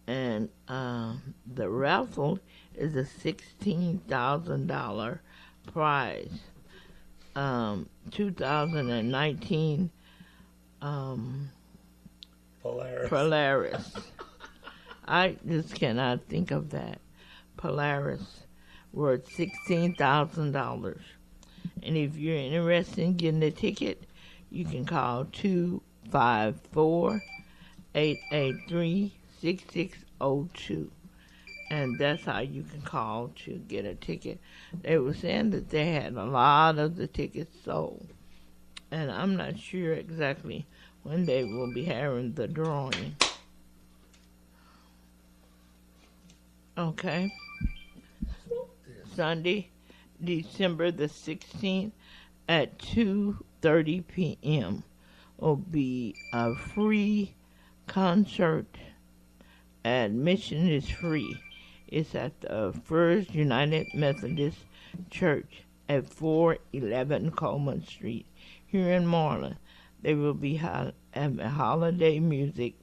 And the raffle is a $16,000 prize. 2019 Polaris. I just cannot think of that. Polaris worth $16,000. And if you're interested in getting a ticket, you can call 254-883-6602. And that's how you can call to get a ticket. They were saying that they had a lot of the tickets sold. And I'm not sure exactly when they will be having the drawing. Okay. Sunday, December the 16th at 2:30 p.m. will be a free concert. Admission is free. It's at the First United Methodist Church at 411 Coleman Street here in Marlin. They will be having holiday music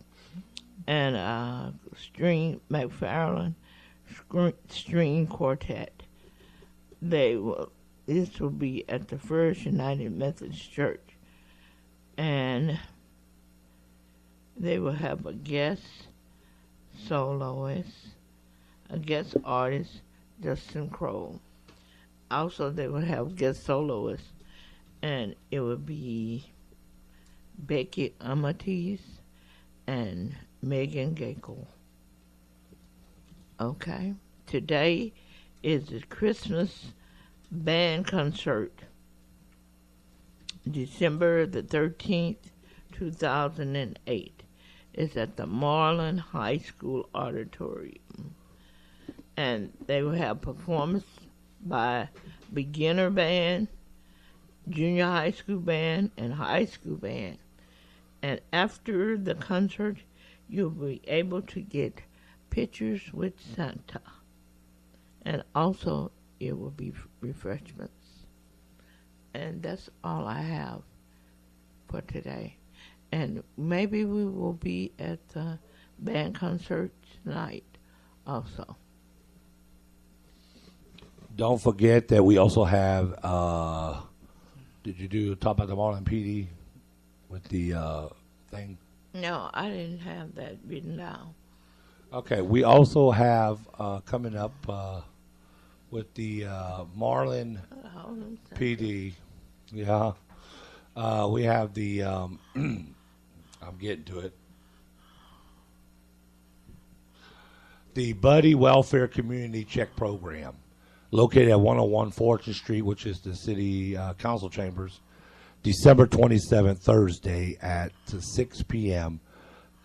and McFarlane string quartet. This will be at the First United Methodist Church, and they will have a guest soloist, a guest artist, Justin Crow. Also, they will have guest soloists, and it will be Becky Amatis and Megan Gakel. Okay. Today is the Christmas band concert, December the 13th, 2008. It's at the Marlin High School Auditorium. And they will have performance by beginner band, junior high school band, and high school band. And after the concert, you'll be able to get pictures with Santa. And also, it will be refreshments. And that's all I have for today. And maybe we will be at the band concert tonight also. Don't forget that we also have, did you do talk about the Marlin PD with the thing? No, I didn't have that written down. Okay, we also have coming up with the Marlin PD. Yeah. We have the, I'm getting to it. The Buddy Welfare Community Check Program, located at 101 Fortune Street, which is the city council chambers, December 27th, Thursday at 6 p.m.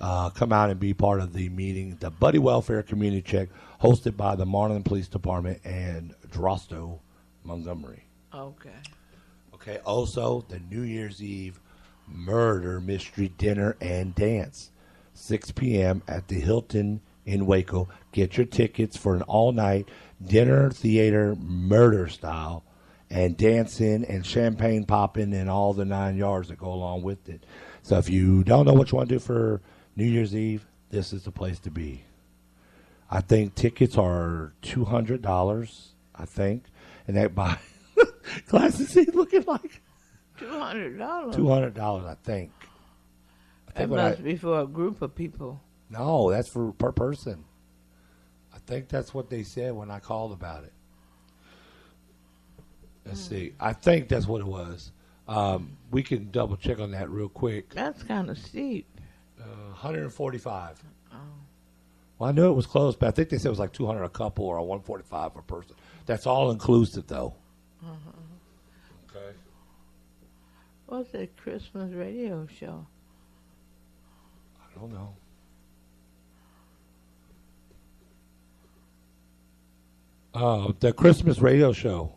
Come out and be part of the meeting. The Buddy Welfare Community Check, hosted by the Marlin Police Department and Drosto Montgomery. Okay. Okay. Also, the New Year's Eve Murder Mystery Dinner and Dance, 6 p.m. at the Hilton in Waco. Get your tickets for an all-night dinner, theater, murder style, and dancing and champagne popping and all the 9 yards that go along with it. So if you don't know what you want to do for New Year's Eve, this is the place to be. I think tickets are $200, I think. And that by glasses he's looking like $200. $200, I think. That must be for a group of people. No, that's for per person. I think that's what they said when I called about it. Let's see. I think that's what it was. We can double check on that real quick. That's kind of steep. 145. Oh. Well, I knew it was close, but I think they said it was like 200 a couple or 145 per person. That's all inclusive, though. Okay. What's that Christmas radio show? I don't know. The Christmas radio show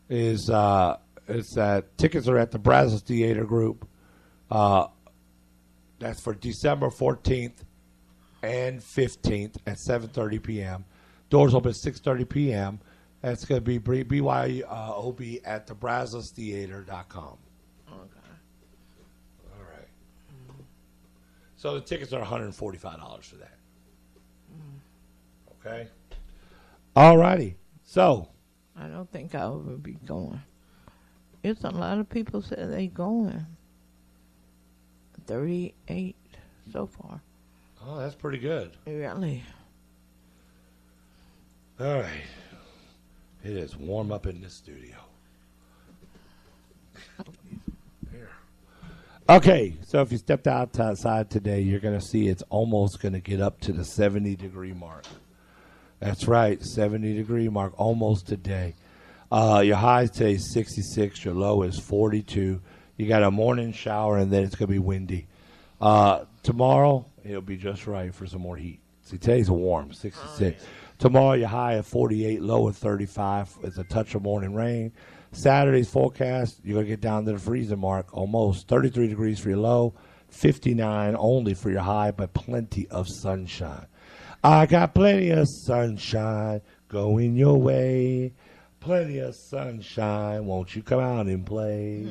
is tickets are at the Brazos Theater Group. That's for December 14th and 15th at 7:30 p.m. Doors open at 6:30 p.m. That's going to be BYOB at thebrazostheater.com. Okay. All right. So the tickets are $145 for that. Okay. All righty. So. I don't think I will be going. It's a lot of people say they going. 38 so far. Oh, that's pretty good. Really? All right. It is warm up in this studio. Here. Okay, so if you stepped outside today, you're going to see it's almost going to get up to the 70-degree mark. That's right, 70-degree mark almost today. Your high today is 66. Your low is 42. You got a morning shower, and then it's going to be windy. Tomorrow, it'll be just right for some more heat. See, today's a warm, 66. Tomorrow, your high at 48, low at 35. It's a touch of morning rain. Saturday's forecast, you're going to get down to the freezing mark, almost 33 degrees for your low, 59 only for your high, but plenty of sunshine. I got plenty of sunshine going your way. Plenty of sunshine. Won't you come out and play?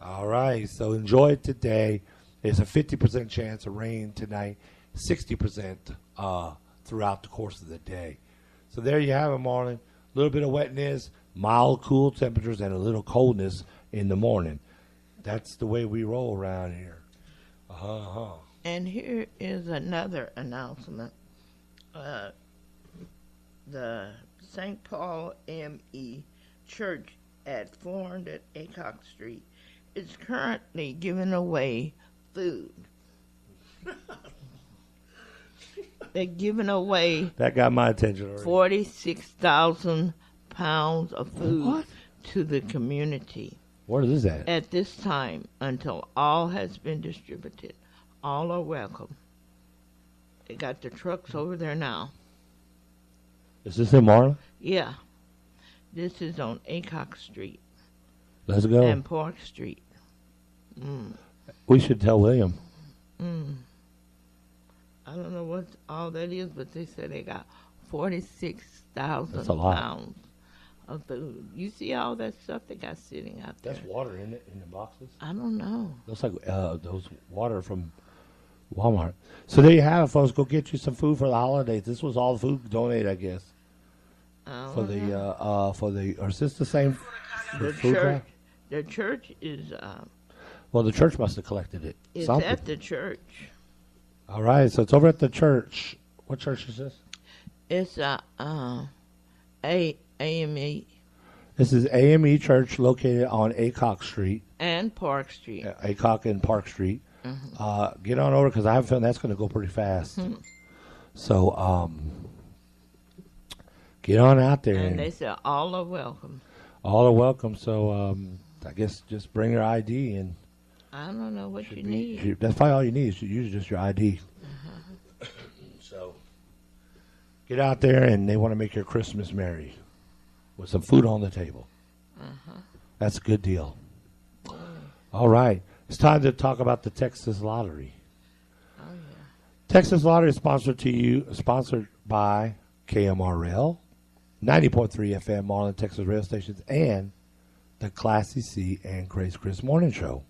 All right, so enjoy it today. There's a 50% chance of rain tonight, 60% throughout the course of the day. So there you have it, Marlin. A little bit of wetness, mild, cool temperatures, and a little coldness in the morning. That's the way we roll around here. And here is another announcement. The St. Paul M.E. Church at 400 Acock Street is currently giving away food. They're giving away That got my attention already. 46,000 pounds of food to the community. What is that? At this time, until all has been distributed, all are welcome. They got the trucks over there now. Is this in Marlin? Yeah. This is on Acock Street Let's go. and Park Street. We should tell William. I don't know what all that is, but they said they got 46,000 That's a lot. pounds of food. You see all that stuff they got sitting out there? That's water in it, in the boxes. I don't know. Looks like those water from Walmart. So there you have it, folks. Go get you some food for the holidays. This was all the food donated, I guess. For the or is this the same The food church, drive? the church is Well, the church must have collected it. it's Something. at the church. All right, so it's over at the church. What church is this? It's AME This is AME Church located on Acock Street. and Park Street. Acock and Park Street. Get on over because I have a feeling that's going to go pretty fast. So get on out there. And they said all are welcome. All are welcome. So I guess just bring your ID and I don't know what you need. that's probably all you need is usually just your ID. So get out there and they want to make your Christmas merry with some food on the table. That's a good deal. All right. It's time to talk about the Texas Lottery. Oh, yeah. Texas Lottery is sponsored by KMRL, 90.3 FM, Marlin, Texas radio stations, and the Classy C and Grace Chris Morning Show.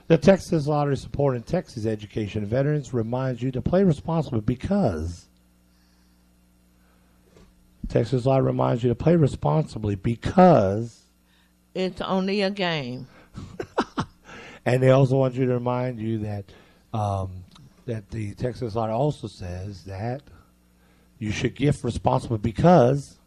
The Texas Lottery supporting Texas education and veterans reminds you to play responsibly because Texas Lottery reminds you to play responsibly because It's only a game. and they also want you to remind you that that the Texas Lottery also says that you should gift responsibly because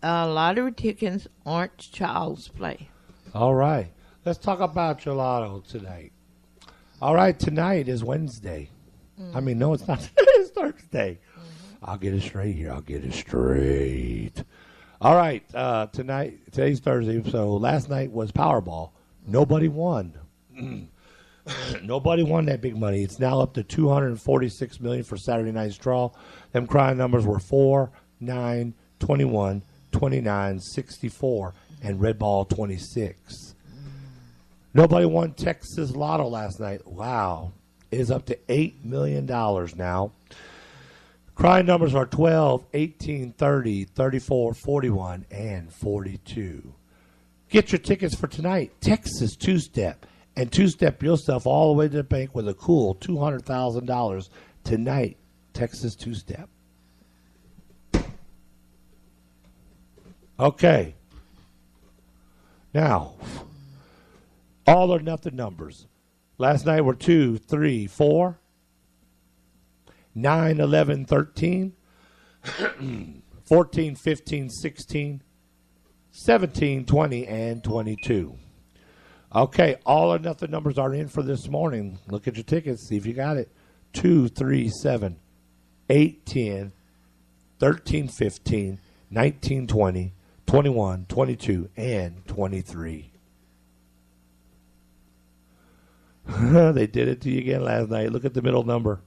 Lottery tickets aren't child's play. all right. Let's talk about your lotto tonight. All right, tonight is Wednesday. I mean, no, it's not. It's Thursday. I'll get it straight here. I'll get it straight. All right, today's Thursday. So last night was Powerball. Nobody won. Nobody won that big money. It's now up to $246 million for Saturday night's draw. Them crying numbers were 4, 9, 21, 29, 64, and red ball 26. Nobody won Texas Lotto last night. Wow. It is up to $8 million now. Crying numbers are 12, 18, 30, 34, 41, and 42. Get your tickets for tonight. Texas two-step. And two-step yourself all the way to the bank with a cool $200,000 tonight. Texas two-step. Okay. Now, all or nothing numbers. Last night were 2, 3, 4, 9, 11, 13, 14, 15, 16, 17, 20, and 22. Okay, all or nothing numbers are in for this morning. Look at your tickets, see if you got it. 2, 3, 7, 8, 10, 13, 15, 19, 20, 21, 22, and 23. They did it to you again last night. Look at the middle number.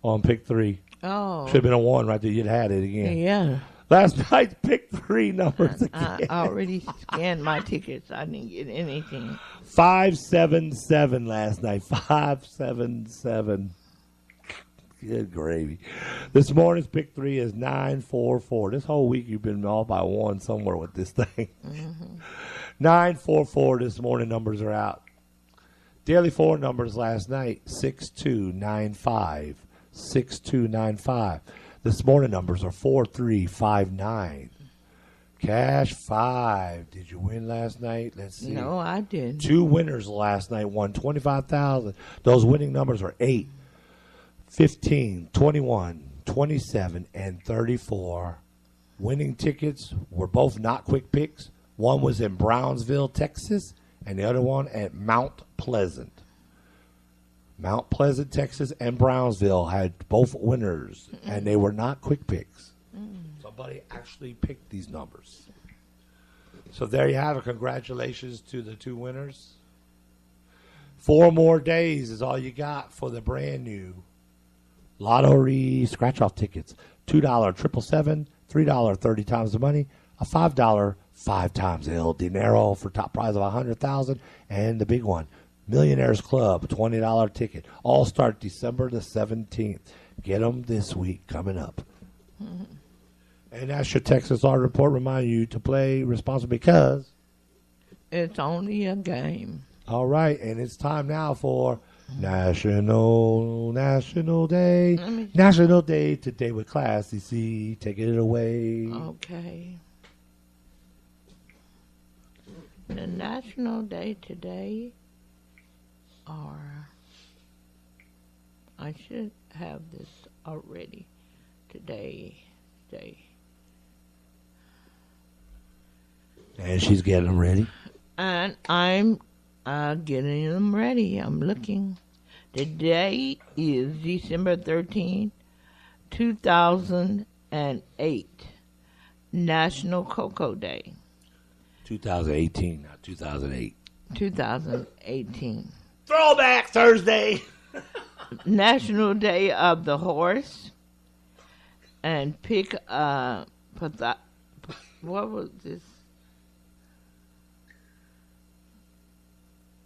on pick 3. Oh. Should have been a 1 right there. You'd had it again. Yeah. Last night, pick 3 numbers again. I already scanned my tickets. I didn't get anything. 577 last night. 577. Good gravy. This morning's pick 3 is 944. This whole week you've been all by 1 somewhere with this thing. 944 this morning numbers are out. Daily 4 numbers last night, 6295. 6295. This morning numbers are 4359. Cash 5. Did you win last night? Let's see. No, I didn't. 2 winners last night won $25,000. Those winning numbers are 8, 15, 21, 27, and 34. Winning tickets were both not quick picks. One was in Brownsville, Texas, and the other one at Mount Pleasant. Mount Pleasant, Texas, and Brownsville had both winners, and they were not quick picks. Somebody actually picked these numbers. So there you have it. Congratulations to the 2 winners. 4 more days is all you got for the brand new Lottery scratch-off tickets. $2 777, $3 30 times the money, a $5 5 times El Dinero for top prize of $100,000, and the big one, Millionaires Club, $20 ticket. All start December the 17th. Get them this week coming up. And that's your Texas Art Report. Remind you to play responsibly because it's only a game. All right, and it's time now for National Day. National Day today with Classy C. Take it away. Okay. The National Day today are, I should have this already today. And she's getting them ready. And I'm getting them ready. I'm looking. Today is December 13th, 2008, National Cocoa Day. 2018, not 2008. 2018. Throwback Thursday. National Day of the Horse. And pick what was this?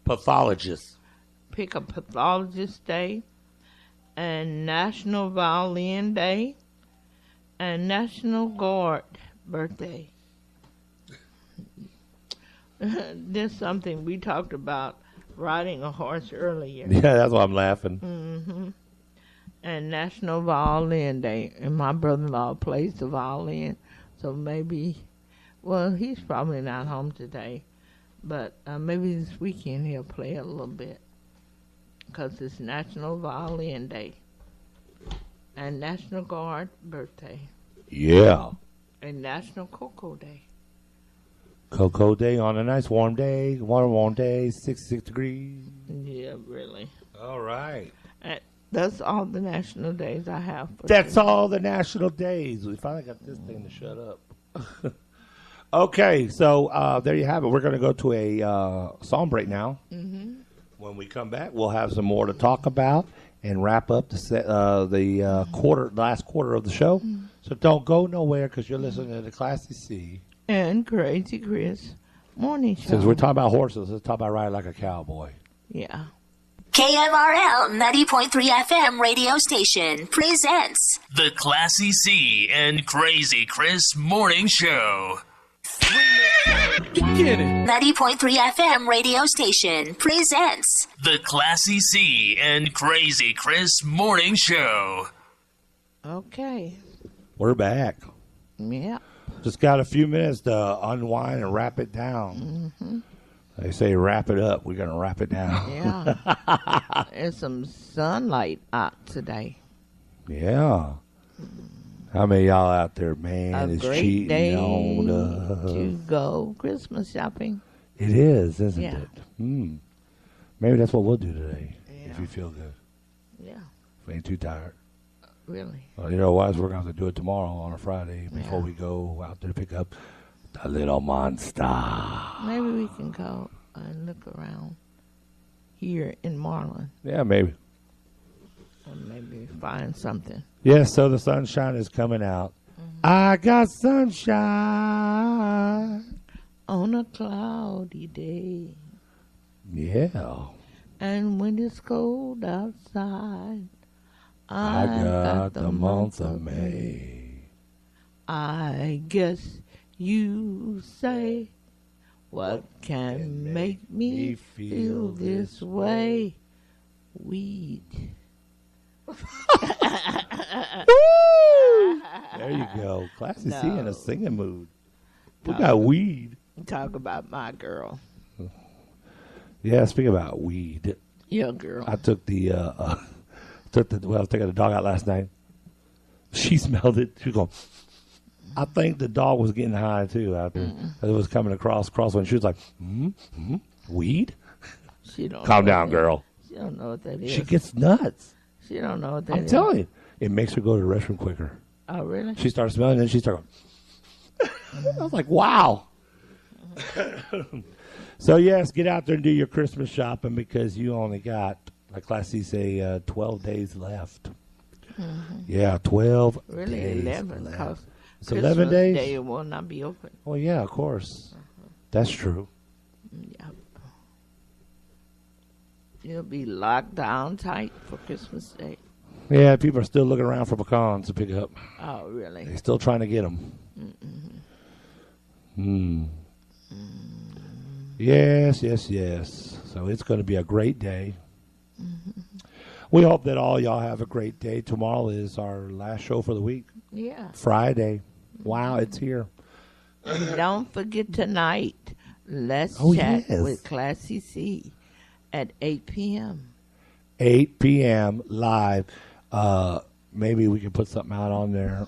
Pathologist. Pick a pathologist day. And National Violin Day. And National Guard birthday. There's something we talked about riding a horse earlier. Yeah, that's why I'm laughing. And National Violin Day. And my brother-in-law plays the violin. So maybe, well, he's probably not home today. But maybe this weekend he'll play a little bit. Because it's National Violin Day. And National Guard birthday. Yeah. And National Cocoa Day. Cocoa Day on a nice warm day. Warm day, 66 degrees. Yeah, really. All right. That's all the national days I have. That's all the national days. We finally got this thing to shut up. Okay, so there you have it. We're going to go to a song break now. When we come back, we'll have some more to talk about and wrap up the last quarter of the show. So don't go nowhere because you're listening to the Classy C and Crazy Chris morning show. Since we're talking about horses, let's talk about riding like a cowboy. Yeah. KMRL 90.3 FM radio station presents The Classy C and Crazy Chris Morning Show. 90.3 FM radio station presents The Classy C and Crazy Chris Morning Show. Okay. We're back. Yeah. Just got a few minutes to unwind and wrap it down. They say wrap it up. We're going to wrap it down. Yeah. There's some sunlight out today. Yeah. How many of y'all out there, man, A is great cheating day on us? to go Christmas shopping. It is, isn't Yeah. it? Maybe that's what we'll do today, if you feel good. Yeah. If we ain't too tired. Really. Well, you know what? We're going to have to do it tomorrow on a Friday before we go out there to pick up the little monster. Maybe we can go and look around here in Marlin. Yeah, maybe. Or maybe buying something. Yes, so the sunshine is coming out. I got sunshine On a cloudy day. Yeah. And when it's cold outside, I got the month of May. I guess you say, what can make me feel this way? Weed. There you go. Classy C in No. a singing mood. We got weed. Talk about my girl. Yeah, speaking about weed. Your girl. I took I was taking the dog out last night. She smelled it. She was going, I think the dog was getting high too out there. It was coming across when she was like, weed? She don't Calm know down, what that- girl. She don't know what that is. She gets nuts. She don't know what that I'm is. telling you. It makes her go to the restroom quicker. Oh, really? She started smelling it and she started going, I was like, wow. So, yes, get out there and do your Christmas shopping because you only got, like Classy say, 12 days left. Yeah, 12 Really, days 11. left. Because It's 11 days? Day will not be open. Well, yeah, of course. That's true. Yeah. You'll be locked down tight for Christmas Day. Yeah, people are still looking around for pecans to pick up. Oh, really? They're still trying to get them. Yes. So it's going to be a great day. We hope that all y'all have a great day. Tomorrow is our last show for the week. Yeah. Friday. Wow, it's here. And don't forget tonight, let's Oh, chat yes. with Classy C at 8 p.m. 8 p.m. live. Maybe we can put something out on there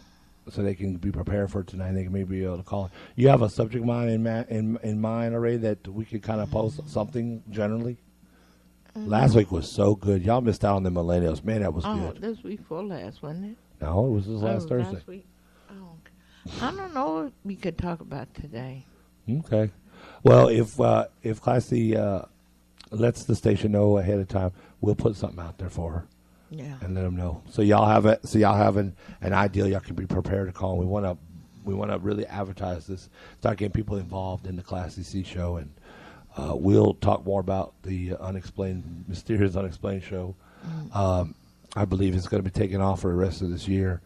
so they can be prepared for tonight. They can maybe be able to call. You have a subject line in mind already that we could kind of post something generally? Last week was so good. Y'all missed out on the millennials. Man, that was Oh, good. this week before last, wasn't it? No, it was this last Thursday. Last week. Oh, okay. I don't know what we could talk about today. Okay. Well, if Classy lets the station know ahead of time, we'll put something out there for her. Yeah. And let them know. So y'all have it. So y'all have an idea. Y'all can be prepared to call. We want to really advertise this. Start getting people involved in the Classy C show, and we'll talk more about the mysterious unexplained show. I believe it's going to be taking off for the rest of this year,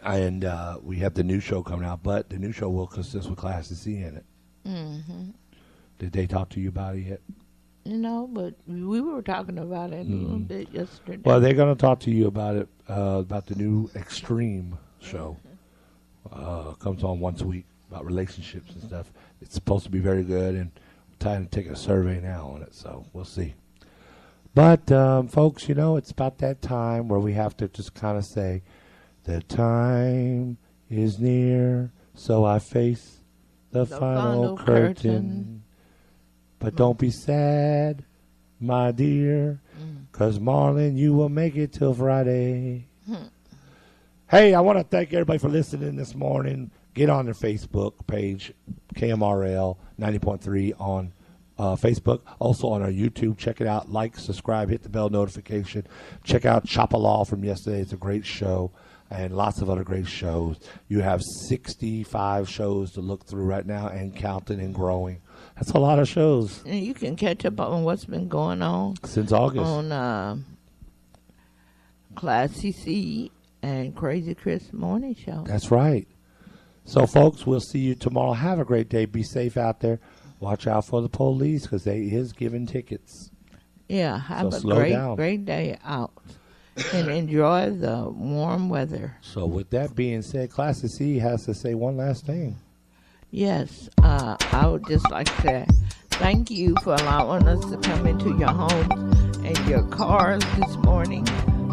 and we have the new show coming out. But the new show will consist with Classy C in it. Mm-hmm. Did they talk to you about it yet? No, but we were talking about it a little bit yesterday. Well, they're going to talk to you about it, about the new Extreme show. Comes on once a week about relationships and stuff. It's supposed to be very good, and we're trying to take a survey now on it, so we'll see. But, folks, it's about that time where we have to just kind of say, the time is near, so I face the final curtain. But don't be sad, my dear, 'cause Marlin, you will make it till Friday. Hey, I want to thank everybody for listening this morning. Get on their Facebook page, KMRL 90.3 on Facebook. Also on our YouTube. Check it out. Like, subscribe, hit the bell notification. Check out Chop a Law from yesterday. It's a great show. And lots of other great shows. You have 65 shows to look through right now and counting and growing. That's a lot of shows. And you can catch up on what's been going on Since August. on Classy C and Crazy Chris Morning Show. That's right. So, folks, we'll see you tomorrow. Have a great day. Be safe out there. Watch out for the police because they is giving tickets. Yeah, have So a slow down. great day out. And enjoy the warm weather. So, with that being said, Classy C has to say one last thing. Yes, I would just like to say thank you for allowing us to come into your homes and your cars this morning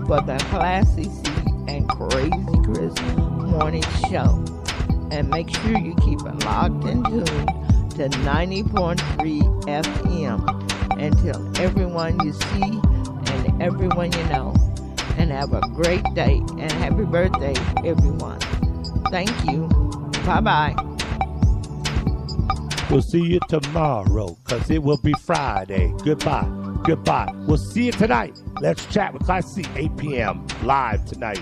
for the Classy C and Crazy Chris Morning Show. And make sure you keep it locked and tuned to 90.3 FM until everyone you see and everyone you know. And have a great day and happy birthday, everyone. Thank you. Bye-bye. We'll see you tomorrow because it will be Friday. Goodbye. Goodbye. We'll see you tonight. Let's chat with Class C, 8 p.m. live tonight.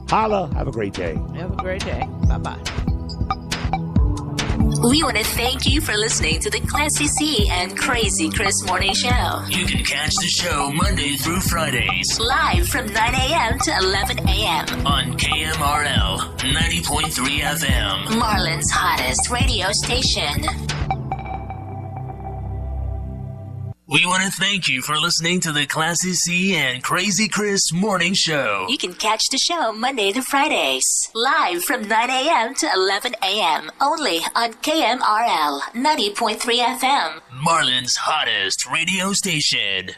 Holla. Have a great day. Have a great day. Bye-bye. We want to thank you for listening to the Classy C and Crazy Chris Morning Show. You can catch the show Monday through Fridays. Live from 9 a.m. to 11 a.m. on KMRL 90.3 FM. Marlin's hottest radio station. We want to thank you for listening to the Classy C and Crazy Chris Morning Show. You can catch the show Monday to Fridays. Live from 9 a.m. to 11 a.m. Only on KMRL 90.3 FM. Marlin's hottest radio station.